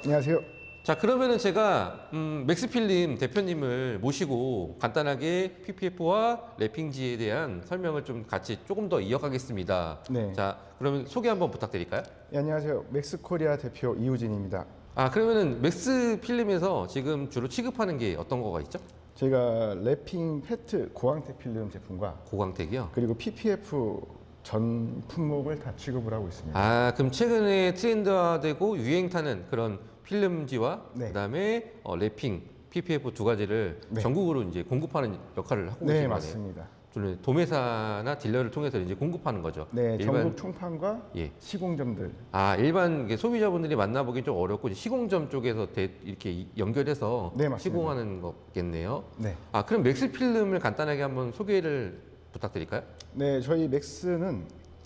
S3: 안녕하세요.
S1: 자, 그러면은 제가 맥스필름 대표님을 모시고 간단하게 PPF와 랩핑지에 대한 설명을 좀 같이 조금 더 이어가겠습니다.
S3: 네.
S1: 자, 그러면 소개 한번 부탁드릴까요?
S3: 네, 안녕하세요. 맥스코리아 대표 이우진입니다.
S1: 아, 그러면은 맥스필름에서 지금 주로 취급하는 게 어떤 거가 있죠?
S3: 저희가 랩핑 페트 고광택 필름 제품과
S1: 고광택이요?
S3: 그리고 PPF 전 품목을 다 취급을 하고 있습니다.
S1: 아, 그럼 최근에 트렌드화되고 유행 타는 그런 필름지와
S3: 네.
S1: 그다음에 랩핑, PPF 두 가지를
S3: 네.
S1: 전국으로 이제 공급하는 역할을 하고
S3: 네,
S1: 계신 거네요.
S3: 맞습니다.
S1: 저는 도매사나 딜러를 통해서 이제 공급하는 거죠.
S3: 네,
S1: 일반-
S3: 전국 총판과
S1: 예.
S3: 시공점들.
S1: 아, 일반 이게 소비자분들이 만나보기 좀 어렵고 이제 시공점 쪽에서 이렇게 연결해서
S3: 네, 맞습니다.
S1: 시공하는 거겠네요.
S3: 네.
S1: 아, 그럼 맥스 필름을 간단하게 한번 소개를 부탁드릴까요?
S3: 네, 저희 맥스는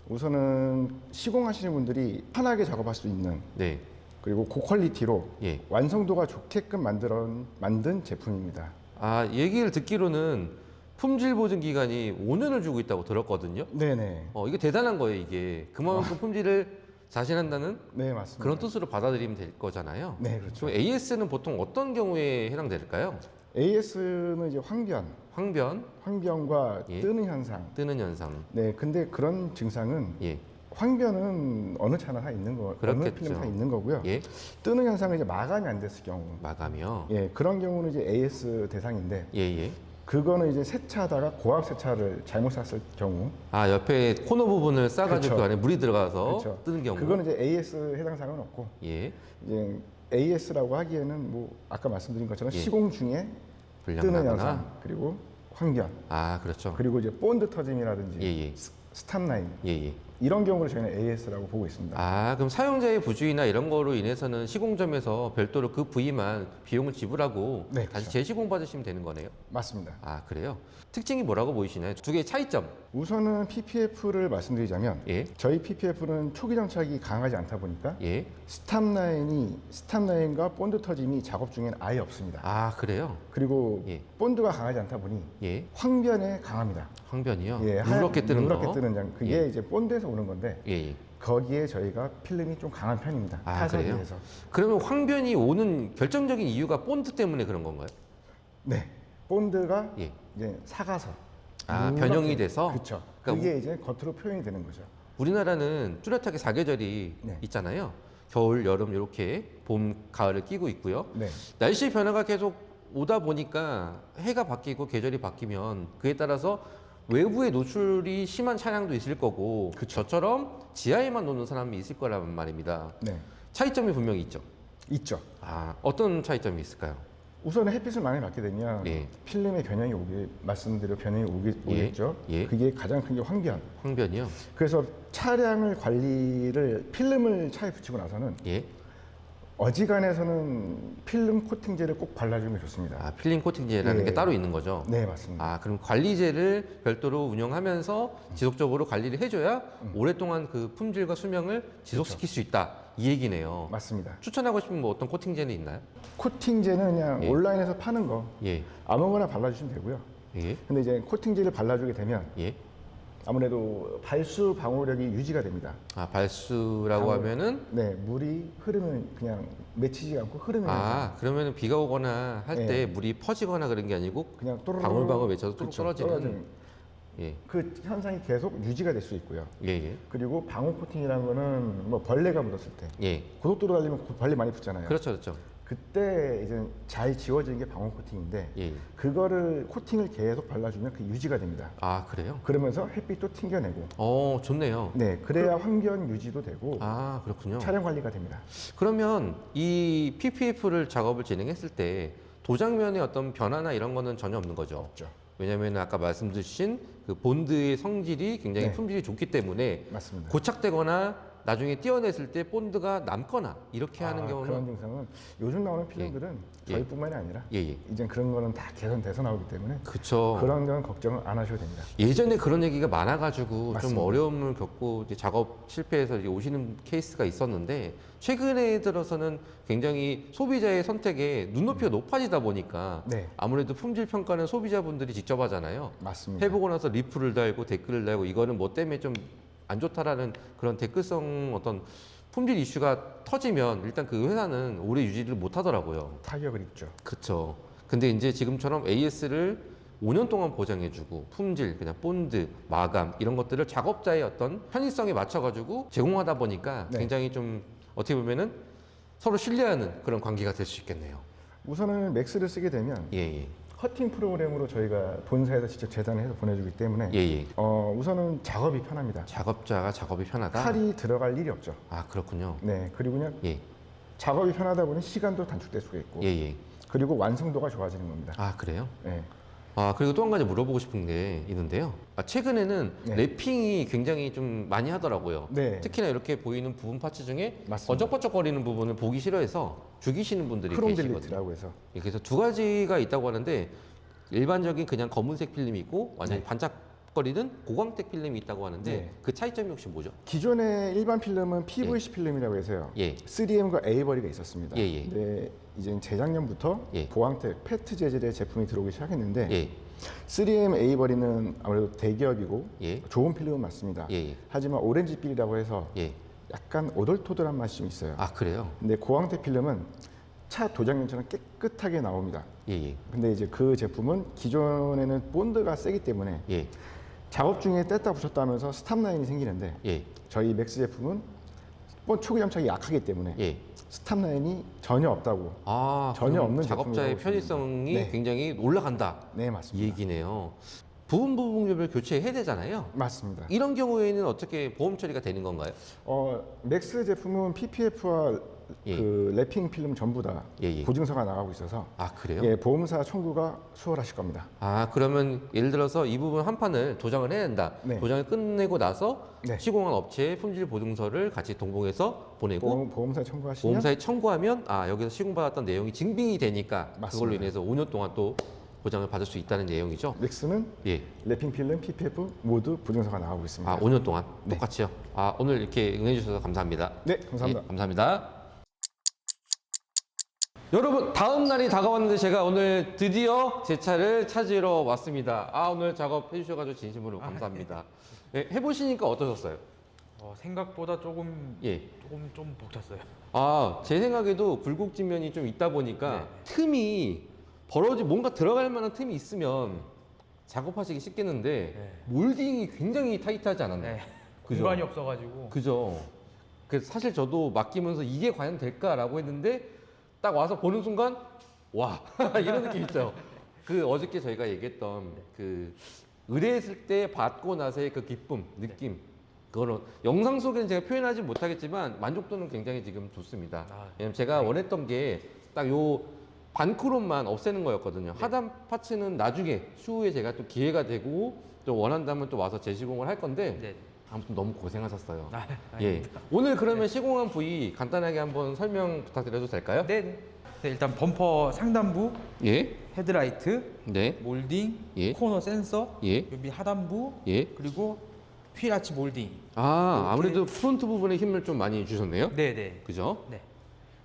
S3: 우선은 시공하시는 분들이 편하게 작업할 수 있는
S1: 네.
S3: 그리고 고퀄리티로
S1: 예.
S3: 완성도가 좋게끔 만든 제품입니다.
S1: 아, 얘기를 듣기로는 품질 보증 기간이 5년을 주고 있다고 들었거든요.
S3: 네네.
S1: 이게 대단한 거예요, 이게. 그만큼 품질을 자신한다는
S3: 네, 맞습니다.
S1: 그런 뜻으로 받아들이면 될 거잖아요.
S3: 네, 그렇죠.
S1: 그럼 AS는 보통 어떤 경우에 해당될까요?
S3: AS는 이제
S1: 황변,
S3: 황변과
S1: 예.
S3: 뜨는 현상.
S1: 뜨는 현상.
S3: 네, 근데 그런 증상은
S1: 예.
S3: 황변은 어느 차나 다 있는 거, 어느
S1: 그렇겠죠.
S3: 필름 다 있는 거고요.
S1: 예.
S3: 뜨는 현상은 이제 마감이 안 됐을 경우,
S1: 마감이요.
S3: 예, 그런 경우는 이제 AS 대상인데,
S1: 예, 예.
S3: 그거는 이제 세차하다가 고압 세차를 잘못 샀을 경우,
S1: 아, 옆에 코너 부분을 싸가지고
S3: 그렇죠.
S1: 그 안에 물이 들어가서
S3: 그렇죠.
S1: 뜨는 경우.
S3: 그거는 이제 AS 해당 사항은 없고,
S1: 예.
S3: 이제 AS라고 하기에는 뭐 아까 말씀드린 것처럼
S1: 예.
S3: 시공 중에
S1: 불량
S3: 뜨는
S1: 나거나.
S3: 현상, 그리고 황변,
S1: 아, 그렇죠.
S3: 그리고 이제 본드 터짐이라든지
S1: 예, 예.
S3: 스탑라인
S1: 예, 예.
S3: 이런 경우를 저희는 AS라고 보고 있습니다.
S1: 아, 그럼 사용자의 부주의나 이런 거로 인해서는 시공점에서 별도로 그 부위만 비용을 지불하고
S3: 네,
S1: 다시
S3: 그렇죠.
S1: 재시공 받으시면 되는 거네요.
S3: 맞습니다.
S1: 아, 그래요? 특징이 뭐라고 보이시나요? 두 개의 차이점.
S3: 우선은 PPF를 말씀드리자면
S1: 예.
S3: 저희 PPF는 초기 정착이 강하지 않다 보니까
S1: 예.
S3: 스탑라인과 본드 터짐이 작업 중에는 아예 없습니다.
S1: 아, 그래요?
S3: 그리고
S1: 예.
S3: 본드가 강하지 않다 보니
S1: 예.
S3: 황변에 강합니다.
S1: 황변이요?
S3: 예,
S1: 누렇게 뜨는
S3: 누렇게
S1: 거.
S3: 뜨는 장 그게 이제 본드에서 오는 건데
S1: 예, 예.
S3: 거기에 저희가 필름이 좀 강한 편입니다.
S1: 아,
S3: 타석에
S1: 그래요?
S3: 비해서.
S1: 그러면 황변이 오는 결정적인 이유가 본드 때문에 그런 건가요?
S3: 네, 본드가
S1: 예.
S3: 이제 사가서
S1: 아, 변형이 돼서?
S3: 그렇죠.
S1: 그러니까
S3: 그게 이제 겉으로 표현이 되는 거죠.
S1: 우리나라는 뚜렷하게 사계절이
S3: 네.
S1: 있잖아요. 겨울, 여름 이렇게 봄, 가을을 끼고 있고요.
S3: 네,
S1: 날씨 변화가 계속 오다 보니까 해가 바뀌고 계절이 바뀌면 그에 따라서 외부에 노출이 심한 차량도 있을 거고 저처럼 지하에만 노는 사람이 있을 거란 말입니다.
S3: 네,
S1: 차이점이 분명히 있죠.
S3: 있죠.
S1: 아, 어떤 차이점이 있을까요?
S3: 우선 햇빛을 많이 받게 되면
S1: 예.
S3: 필름의 변형이 오겠죠.
S1: 예.
S3: 그게 가장 큰 게 황변.
S1: 황변이요?
S3: 그래서 차량을 필름을 차에 붙이고 나서는
S1: 예.
S3: 어지간해서는 필름 코팅제를 꼭 발라주면 좋습니다.
S1: 아, 필링 코팅제라는
S3: 예.
S1: 게 따로 있는 거죠.
S3: 네, 맞습니다.
S1: 아, 그럼 관리제를 별도로 운영하면서 지속적으로 관리를 해줘야 오랫동안 그 품질과 수명을 지속시킬 수 있다. 이 얘기네요.
S3: 맞습니다.
S1: 추천하고 싶은 뭐 어떤 코팅제는 있나요?
S3: 코팅제는 그냥
S1: 예.
S3: 온라인에서 파는 거
S1: 예.
S3: 아무거나 발라주시면 되고요.
S1: 예.
S3: 근데 이제 코팅제를 발라주게 되면
S1: 예.
S3: 아무래도 발수 방호력이 유지가 됩니다.
S1: 아, 발수라고
S3: 방어-
S1: 하면은
S3: 네, 물이 흐르면 그냥 맺히지 않고 흐르는
S1: 아, 그러면은 비가 오거나 할 때
S3: 예.
S1: 물이 퍼지거나 그런 게 아니고
S3: 그냥 또르르
S1: 방울방울 맺혀서 뚝
S3: 그쵸,
S1: 떨어지는. 예.
S3: 그 현상이 계속 유지가 될 수 있고요.
S1: 예, 예.
S3: 그리고 방호 코팅이라는 거는 뭐 벌레가 묻었을 때
S1: 예.
S3: 고속도로 달리면 벌레 많이 붙잖아요.
S1: 그렇죠, 그렇죠.
S3: 그때 이제 잘 지워지는 게 방호 코팅인데
S1: 예.
S3: 그거를 코팅을 계속 발라주면 그 유지가 됩니다.
S1: 아, 그래요?
S3: 그러면서 햇빛도 튕겨내고
S1: 좋네요.
S3: 네, 그래야 환경 유지도 되고
S1: 아, 그렇군요.
S3: 촬영 관리가 됩니다.
S1: 그러면 이 PPF를 작업을 진행했을 때 도장면의 어떤 변화나 이런 거는 전혀 없는 거죠.
S3: 없죠.
S1: 왜냐하면 아까 말씀주신 그 본드의 성질이 굉장히
S3: 네.
S1: 품질이 좋기 때문에
S3: 맞습니다.
S1: 고착되거나 나중에 띄어냈을 때 본드가 남거나 이렇게 하는
S3: 그런
S1: 경우는
S3: 증상은 요즘 나오는 필름들은
S1: 예.
S3: 저희뿐만이 아니라
S1: 예예.
S3: 이제 그런 거는 다 개선돼서 나오기 때문에
S1: 그쵸.
S3: 그런 건 걱정을 안 하셔도 됩니다.
S1: 예전에 그런 얘기가 많아가지고 좀
S3: 맞습니다.
S1: 어려움을 겪고 이제 작업 실패해서 이제 오시는 케이스가 있었는데 최근에 들어서는 굉장히 소비자의 선택에 눈높이가 높아지다 보니까
S3: 네,
S1: 아무래도 품질 평가는 소비자분들이 직접 하잖아요.
S3: 맞습니다.
S1: 해보고 나서 리플을 달고 댓글을 달고 이거는 뭐 때문에 좀 안 좋다라는 그런 댓글성 어떤 품질 이슈가 터지면 일단 그 회사는 오래 유지를 못 하더라고요.
S3: 타격을 입죠.
S1: 그쵸. 근데 이제 지금처럼 AS를 5년 동안 보장해주고 품질, 그냥 본드, 마감 이런 것들을 작업자의 어떤 편의성에 맞춰가지고 제공하다 보니까
S3: 네.
S1: 굉장히 좀 어떻게 보면은 서로 신뢰하는 그런 관계가 될 수 있겠네요.
S3: 우선은 맥스를 쓰게 되면
S1: 예, 예.
S3: 커팅 프로그램으로 저희가 본사에서 직접 재단해서 보내주기 때문에
S1: 예.
S3: 우선은 작업이 편합니다.
S1: 작업자가 작업이 편하다.
S3: 칼이 들어갈 일이 없죠.
S1: 아 그렇군요.
S3: 네, 그리고 그냥
S1: 예.
S3: 작업이 편하다 보니 시간도 단축될 수가 있고,
S1: 예.
S3: 그리고 완성도가 좋아지는 겁니다.
S1: 아 그래요?
S3: 네.
S1: 아 그리고 또 한 가지 물어보고 싶은 게 있는데요. 최근에는
S3: 네.
S1: 랩핑이 굉장히 좀 많이 하더라고요.
S3: 네.
S1: 특히나 이렇게 보이는 부분 파츠 중에
S3: 맞습니다.
S1: 번쩍번쩍거리는 부분을 보기 싫어해서 죽이시는 분들이
S3: 크롬
S1: 계시거든요.
S3: 딜리트라고 해서.
S1: 예, 그래서 두 가지가 있다고 하는데 일반적인 그냥 검은색 필름이 있고 완전히
S3: 네.
S1: 반짝거리는 고광택 필름이 있다고 하는데
S3: 네.
S1: 그 차이점이 혹시 뭐죠?
S3: 기존의 일반 필름은 PVC 필름이라고 해서요.
S1: 예.
S3: 3M과 A버리가 있었습니다.
S1: 예.
S3: 근데 이제 재작년부터
S1: 예.
S3: 고광택 페트 재질의 제품이 들어오기 시작했는데
S1: 예.
S3: 3M A버리는 아무래도 대기업이고
S1: 예.
S3: 좋은 필름은 맞습니다.
S1: 예.
S3: 하지만 오렌지필이라고 해서
S1: 예.
S3: 약간 오돌토돌한 맛이 좀 있어요.
S1: 아 그래요?
S3: 근데 고광택 필름은 차 도장면처럼 깨끗하게 나옵니다.
S1: 예.
S3: 근데 이제 그 제품은 기존에는 본드가 세기 때문에
S1: 예.
S3: 작업 중에 뗐다 붙였다 하면서 스탑 라인이 생기는데
S1: 예.
S3: 저희 맥스 제품은 초기 점착이 약하기 때문에
S1: 예.
S3: 스탑 라인이 전혀 없다고.
S1: 아
S3: 전혀
S1: 그럼
S3: 없는
S1: 작업자의
S3: 제품이라고
S1: 편의성이
S3: 네.
S1: 굉장히 올라간다.
S3: 네,
S1: 이
S3: 맞습니다.
S1: 얘기네요. 부분별 교체해야 되잖아요.
S3: 맞습니다.
S1: 이런 경우에는 어떻게 보험 처리가 되는 건가요?
S3: 맥스 제품은 PPF와
S1: 예.
S3: 그 랩핑 필름 전부 다
S1: 예.
S3: 보증서가 나가고 있어서
S1: 아 그래요?
S3: 예, 보험사 청구가 수월하실 겁니다.
S1: 아 그러면 예를 들어서 이 부분 한 판을 도장을 해야 된다.
S3: 네.
S1: 도장을 끝내고 나서
S3: 네.
S1: 시공한 업체에 품질 보증서를 같이 동봉해서 보내고
S3: 보험사에 청구하시면
S1: 보험사에 청구하면 여기서 시공받았던 내용이 증빙이 되니까 그걸로
S3: 맞습니다.
S1: 인해서 5년 동안 또 보장을 받을 수 있다는 내용이죠.
S3: 맥스는
S1: 예.
S3: 랩핑 필름, PPF 모두 보증서가 나가고 있습니다.
S1: 5년 동안
S3: 네.
S1: 똑같이요. 오늘 이렇게 응해 주셔서 감사합니다.
S3: 네, 감사합니다.
S1: 예, 감사합니다. 여러분 다음 날이 다가왔는데 제가 오늘 드디어 제 차를 찾으러 왔습니다. 오늘 작업해 주셔가지고 진심으로 감사합니다. 예, 해보시니까 어떠셨어요?
S2: 생각보다 조금
S1: 예.
S2: 좀 벅찼어요.
S1: 제 생각에도 굴곡지면이 좀 있다 보니까
S2: 네.
S1: 틈이 뭔가 들어갈 만한 틈이 있으면 작업하시기 쉽겠는데
S2: 네.
S1: 몰딩이 굉장히 타이트하지 않았나요?
S2: 네.
S1: 그죠?
S2: 공간이 없어가지고.
S1: 그죠. 그래서 사실 저도 맡기면서 이게 과연 될까라고 했는데 딱 와서 보는 순간 와 이런 느낌 있죠. 그 어저께 저희가 얘기했던 그 의뢰했을 때 받고 나서의 그 기쁨, 느낌. 그거는 영상 속에는 제가 표현하지 못하겠지만 만족도는 굉장히 지금 좋습니다. 왜냐면 제가 원했던 게 딱 요 반크롬만 없애는 거였거든요. 하단 파츠는 나중에 추후에 제가 또 기회가 되고 또 원한다면 또 와서 재시공을 할 건데
S2: 네.
S1: 아무튼 너무 고생하셨어요. 예.
S2: 아닙니다.
S1: 오늘 그러면 시공한 부위 간단하게 한번 설명 부탁드려도 될까요?
S2: 네. 일단 범퍼 상단부,
S1: 예.
S2: 헤드라이트,
S1: 네.
S2: 몰딩,
S1: 예.
S2: 코너 센서,
S1: 예.
S2: 여기 하단부,
S1: 예.
S2: 그리고 휠 아치 몰딩.
S1: 아무래도 프론트 부분에 힘을 좀 많이 주셨네요.
S2: 네네.
S1: 그죠?
S2: 네.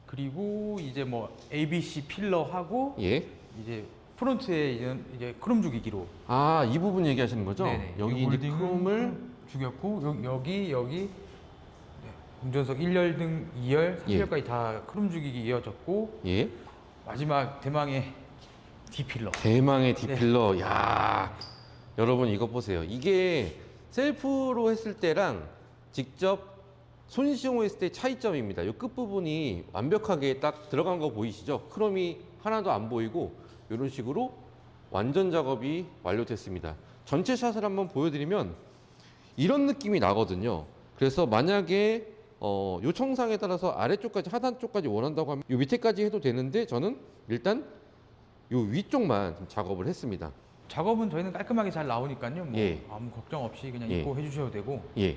S2: 그리고 이제 뭐 ABC 필러 하고
S1: 예.
S2: 이제 프론트에 이제 크롬 주기기로.
S1: 이 부분 얘기하시는 거죠?
S2: 네네.
S1: 여기
S2: 이
S1: 이제
S2: 몰딩은
S1: 크롬을
S2: 죽였고 여기 네. 운전석 1열 등 2열, 3열까지 다 크롬 주기기 이어졌고
S1: 예.
S2: 마지막 대망의 D필러.
S1: 대망의 디필러. 야. 여러분 이거 보세요. 이게 셀프로 했을 때랑 직접 손시공을 했을 때 차이점입니다. 이 끝부분이 완벽하게 딱 들어간 거 보이시죠? 크롬이 하나도 안 보이고 이런 식으로 완전 작업이 완료됐습니다. 전체 샷을 한번 보여드리면 이런 느낌이 나거든요. 그래서 만약에 요청사항에 따라서 아래쪽까지 하단 쪽까지 원한다고 하면 요 밑에까지 해도 되는데 저는 일단 요 위쪽만 좀 작업을 했습니다.
S2: 작업은 저희는 깔끔하게 잘 나오니까요. 뭐
S1: 예.
S2: 아무 걱정 없이 그냥
S1: 예.
S2: 입고 해주셔도 되고
S1: 예.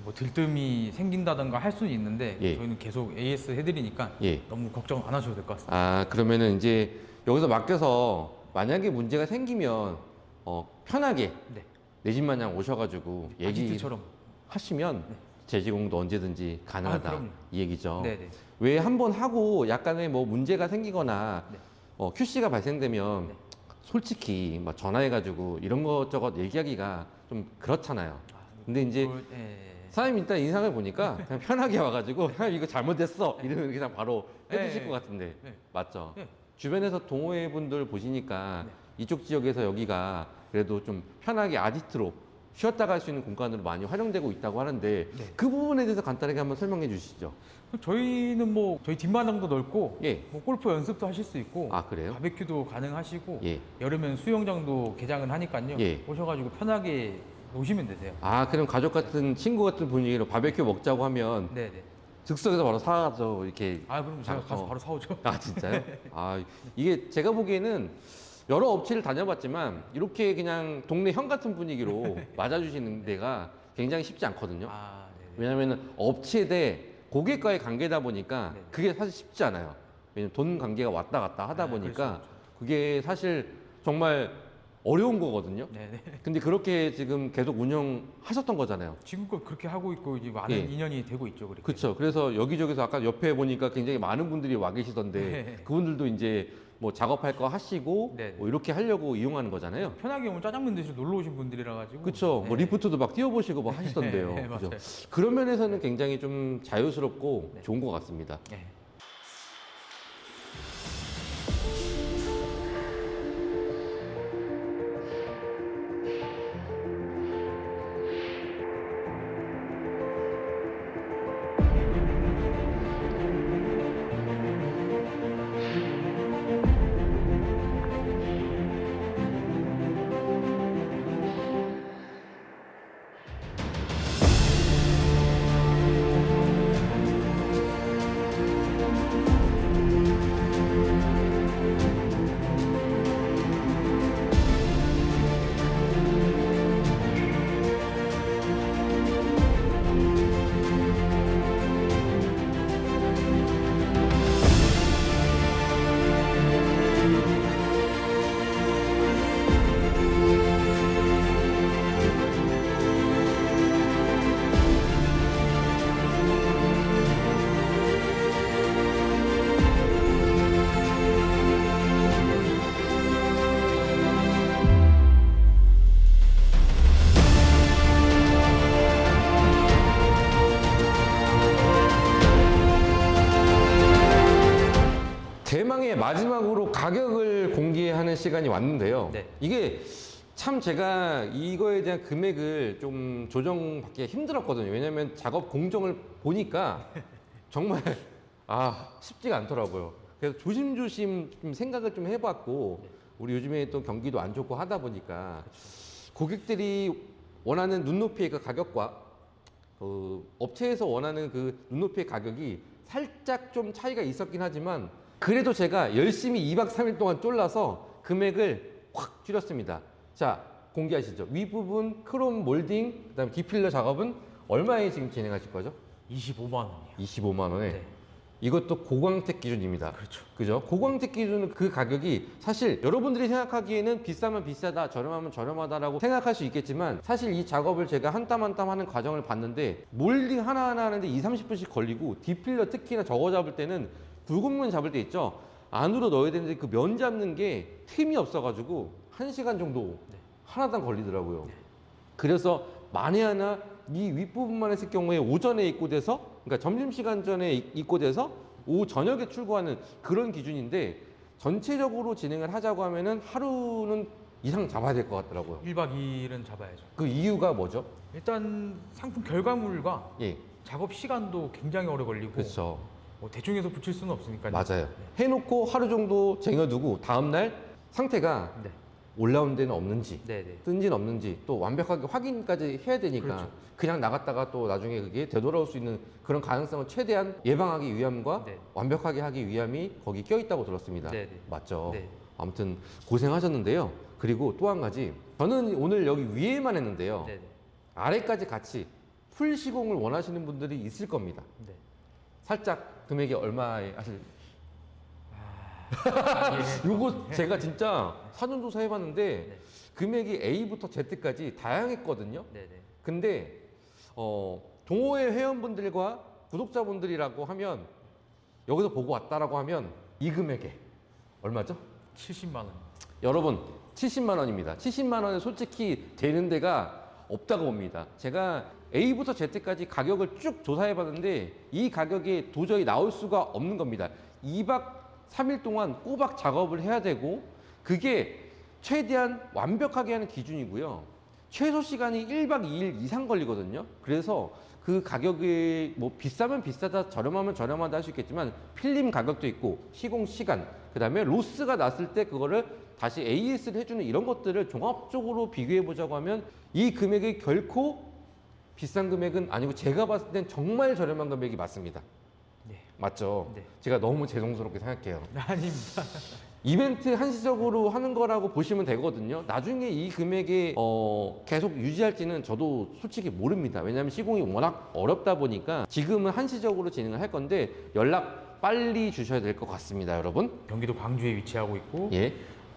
S2: 뭐 들뜸이 생긴다던가 할 수는 있는데
S1: 예.
S2: 저희는 계속 AS 해드리니까
S1: 예.
S2: 너무 걱정 안 하셔도 될 것 같습니다.
S1: 그러면은 이제 여기서 맡겨서 만약에 문제가 생기면 편하게
S2: 네.
S1: 내 집 마냥 오셔가지고
S2: 아지트처럼.
S1: 얘기하시면 재지공도 언제든지 가능하다
S2: 그럼요.
S1: 이 얘기죠.
S2: 네네.
S1: 왜 한 번 하고 약간의 뭐 문제가 생기거나
S2: 네.
S1: QC가 발생되면
S2: 네.
S1: 솔직히 막 전화해가지고 이런 것저것 얘기하기가 좀 그렇잖아요. 근데 이제 사장님 일단 인상을 보니까 그냥 편하게 와가지고 형 이거 잘못됐어 이러면 그냥 바로 해주실
S2: 네.
S1: 것 같은데
S2: 네.
S1: 맞죠?
S2: 네.
S1: 주변에서 동호회 분들 보시니까
S2: 네.
S1: 이쪽 지역에서 여기가 그래도 좀 편하게 아지트로 쉬었다 갈 수 있는 공간으로 많이 활용되고 있다고 하는데
S2: 네.
S1: 그 부분에 대해서 간단하게 한번 설명해 주시죠.
S2: 저희는 뭐 저희 뒷마당도 넓고
S1: 예.
S2: 뭐 골프 연습도 하실 수 있고
S1: 아, 그래요?
S2: 바베큐도 가능하시고
S1: 예.
S2: 여름엔 수영장도 개장을 하니까요.
S1: 예.
S2: 오셔가지고 편하게 노시면 되세요.
S1: 아, 그럼 가족 같은 친구 같은 분위기로 바베큐 먹자고 하면
S2: 네네.
S1: 즉석에서 바로 사서 이렇게.
S2: 아 그럼 제가 가서
S1: 어.
S2: 바로 사오죠.
S1: 아, 진짜요? 아, 이게 제가 보기에는 여러 업체를 다녀봤지만 이렇게 그냥 동네 형 같은 분위기로 맞아주시는 데가 굉장히 쉽지 않거든요.
S2: 아 네네.
S1: 왜냐하면 업체 대 고객과의 관계다 보니까
S2: 네네.
S1: 그게 사실 쉽지 않아요. 왜냐면 돈 관계가 왔다 갔다 하다
S2: 아,
S1: 보니까
S2: 그렇죠,
S1: 그게 사실 정말 어려운 거거든요.
S2: 네네.
S1: 근데 그렇게 지금 계속 운영하셨던 거잖아요.
S2: 지금껏 그렇게 하고 있고 이제 많은
S1: 예.
S2: 인연이 되고 있죠. 그렇게.
S1: 그렇죠. 그래서 여기저기서 아까 옆에 보니까 굉장히 많은 분들이 와 계시던데
S2: 네.
S1: 그분들도 이제 뭐 작업할 거 하시고
S2: 네.
S1: 뭐 이렇게 하려고 이용하는 거잖아요.
S2: 편하게 오면 짜장면 드시러 놀러 오신 분들이라 가지고.
S1: 그렇죠. 뭐
S2: 네.
S1: 리프트도 막 뛰어보시고 뭐 하시던데요.
S2: 네,
S1: 그죠?
S2: 맞아요.
S1: 그런 면에서는 굉장히 좀 자유스럽고
S2: 네.
S1: 좋은 것 같습니다.
S2: 네.
S1: 대망의 마지막으로 가격을 공개하는 시간이 왔는데요.
S2: 네.
S1: 이게 참 제가 이거에 대한 금액을 좀 조정받기가 힘들었거든요. 왜냐하면 작업 공정을 보니까 정말 쉽지가 않더라고요. 그래서 조심조심 좀 생각을 좀 해봤고 우리 요즘에 또 경기도 안 좋고 하다 보니까 고객들이 원하는 눈높이의 그 가격과 업체에서 원하는 그 눈높이의 가격이 살짝 좀 차이가 있었긴 하지만 그래도 제가 열심히 2박 3일 동안 쫄라서 금액을 확 줄였습니다. 자, 공개하시죠. 윗부분 크롬 몰딩, 그다음에 디필러 작업은 얼마에 지금 진행하실 거죠?
S2: 25만 원이요.
S1: 25만 원에.
S2: 네.
S1: 이것도 고광택 기준입니다.
S2: 그렇죠.
S1: 그죠? 고광택 기준은 그 가격이 사실 여러분들이 생각하기에는 비싸면 비싸다, 저렴하면 저렴하다라고 생각할 수 있겠지만 사실 이 작업을 제가 한 땀 한 땀 하는 과정을 봤는데 몰딩 하나하나 하는데 20-30분씩 걸리고 디필러 특히나 저거 잡을 때는 굵은 면 잡을 때 있죠? 안으로 넣어야 되는데 그 면 잡는 게 틈이 없어가지고 1시간 정도 하나당 걸리더라고요. 그래서 만에 하나 이 윗부분만 했을 경우에 오전에 입고돼서 그러니까 점심시간 전에 입고돼서 오후 저녁에 출고하는 그런 기준인데 전체적으로 진행을 하자고 하면은 하루는 이상 잡아야 될 것 같더라고요.
S2: 1박 2일은 잡아야죠.
S1: 그 이유가 뭐죠?
S2: 일단 상품 결과물과
S1: 예,
S2: 작업 시간도 굉장히 오래 걸리고
S1: 그렇죠.
S2: 뭐 대충 해서 붙일 수는 없으니까요.
S1: 맞아요. 해놓고 하루 정도 쟁여두고 다음날 상태가
S2: 네.
S1: 올라온 데는 없는지
S2: 네네.
S1: 뜬지는 없는지 또 완벽하게 확인까지 해야 되니까
S2: 그렇죠.
S1: 그냥 나갔다가 또 나중에 그게 되돌아올 수 있는 그런 가능성을 최대한 예방하기 위함과
S2: 네.
S1: 완벽하게 하기 위함이 거기 껴있다고 들었습니다.
S2: 네네.
S1: 맞죠?
S2: 네.
S1: 아무튼 고생하셨는데요. 그리고 또 한 가지 저는 오늘 여기 위에만 했는데요.
S2: 네네.
S1: 아래까지 같이 풀 시공을 원하시는 분들이 있을 겁니다.
S2: 네.
S1: 살짝 금액이 얼마에 하실?
S2: 예.
S1: 요거 제가 진짜 사전조사 해봤는데
S2: 네.
S1: 금액이 A부터 Z까지 다양했거든요.
S2: 네네.
S1: 근데 동호회 회원분들과 구독자분들이라고 하면 여기서 보고 왔다라고 하면 이 금액에 얼마죠?
S2: 70만 원.
S1: 여러분 70만 원입니다. 70만 원에 솔직히 되는 데가 없다고 봅니다. 제가 A부터 Z까지 가격을 쭉 조사해봤는데 이 가격에 도저히 나올 수가 없는 겁니다. 2박 3일 동안 꼬박 작업을 해야 되고 그게 최대한 완벽하게 하는 기준이고요. 최소 시간이 1박 2일 이상 걸리거든요. 그래서 그 가격이 뭐 비싸면 비싸다, 저렴하면 저렴하다 할 수 있겠지만 필름 가격도 있고 시공 시간, 그다음에 로스가 났을 때 그거를 다시 AS를 해주는 이런 것들을 종합적으로 비교해 보자고 하면 이 금액이 결코 비싼 금액은 아니고 제가 봤을 땐 정말 저렴한 금액이 맞습니다.
S2: 네.
S1: 맞죠?
S2: 네.
S1: 제가 너무 죄송스럽게 생각해요.
S2: 아닙니다.
S1: 이벤트 한시적으로 하는 거라고 보시면 되거든요. 나중에 이 금액에 계속 유지할지는 저도 솔직히 모릅니다. 왜냐하면 시공이 워낙 어렵다 보니까 지금은 한시적으로 진행을 할 건데 연락 빨리 주셔야 될 것 같습니다, 여러분.
S2: 경기도 광주에 위치하고 있고
S1: 예,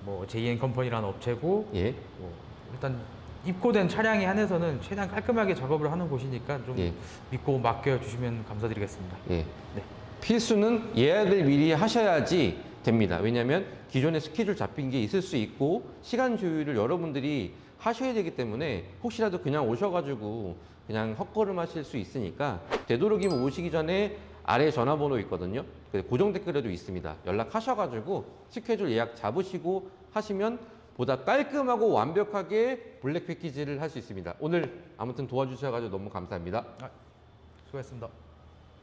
S2: 뭐 JN 컴퍼니라는 업체고
S1: 예,
S2: 뭐 일단 입고된 차량에 한해서는 최대한 깔끔하게 작업을 하는 곳이니까 좀
S1: 예.
S2: 믿고 맡겨 주시면 감사드리겠습니다.
S1: 예.
S2: 네.
S1: 필수는 예약을 미리 하셔야지 됩니다. 왜냐하면 기존에 스케줄 잡힌 게 있을 수 있고 시간 조율을 여러분들이 하셔야 되기 때문에 혹시라도 그냥 오셔가지고 그냥 헛걸음 하실 수 있으니까 되도록이면 오시기 전에 아래 전화번호 있거든요. 고정 댓글에도 있습니다. 연락하셔가지고 스케줄 예약 잡으시고 하시면 보다 깔끔하고 완벽하게 블랙 패키지를 할 수 있습니다. 오늘 아무튼 도와주셔가지고 너무 감사합니다.
S2: 수고했습니다.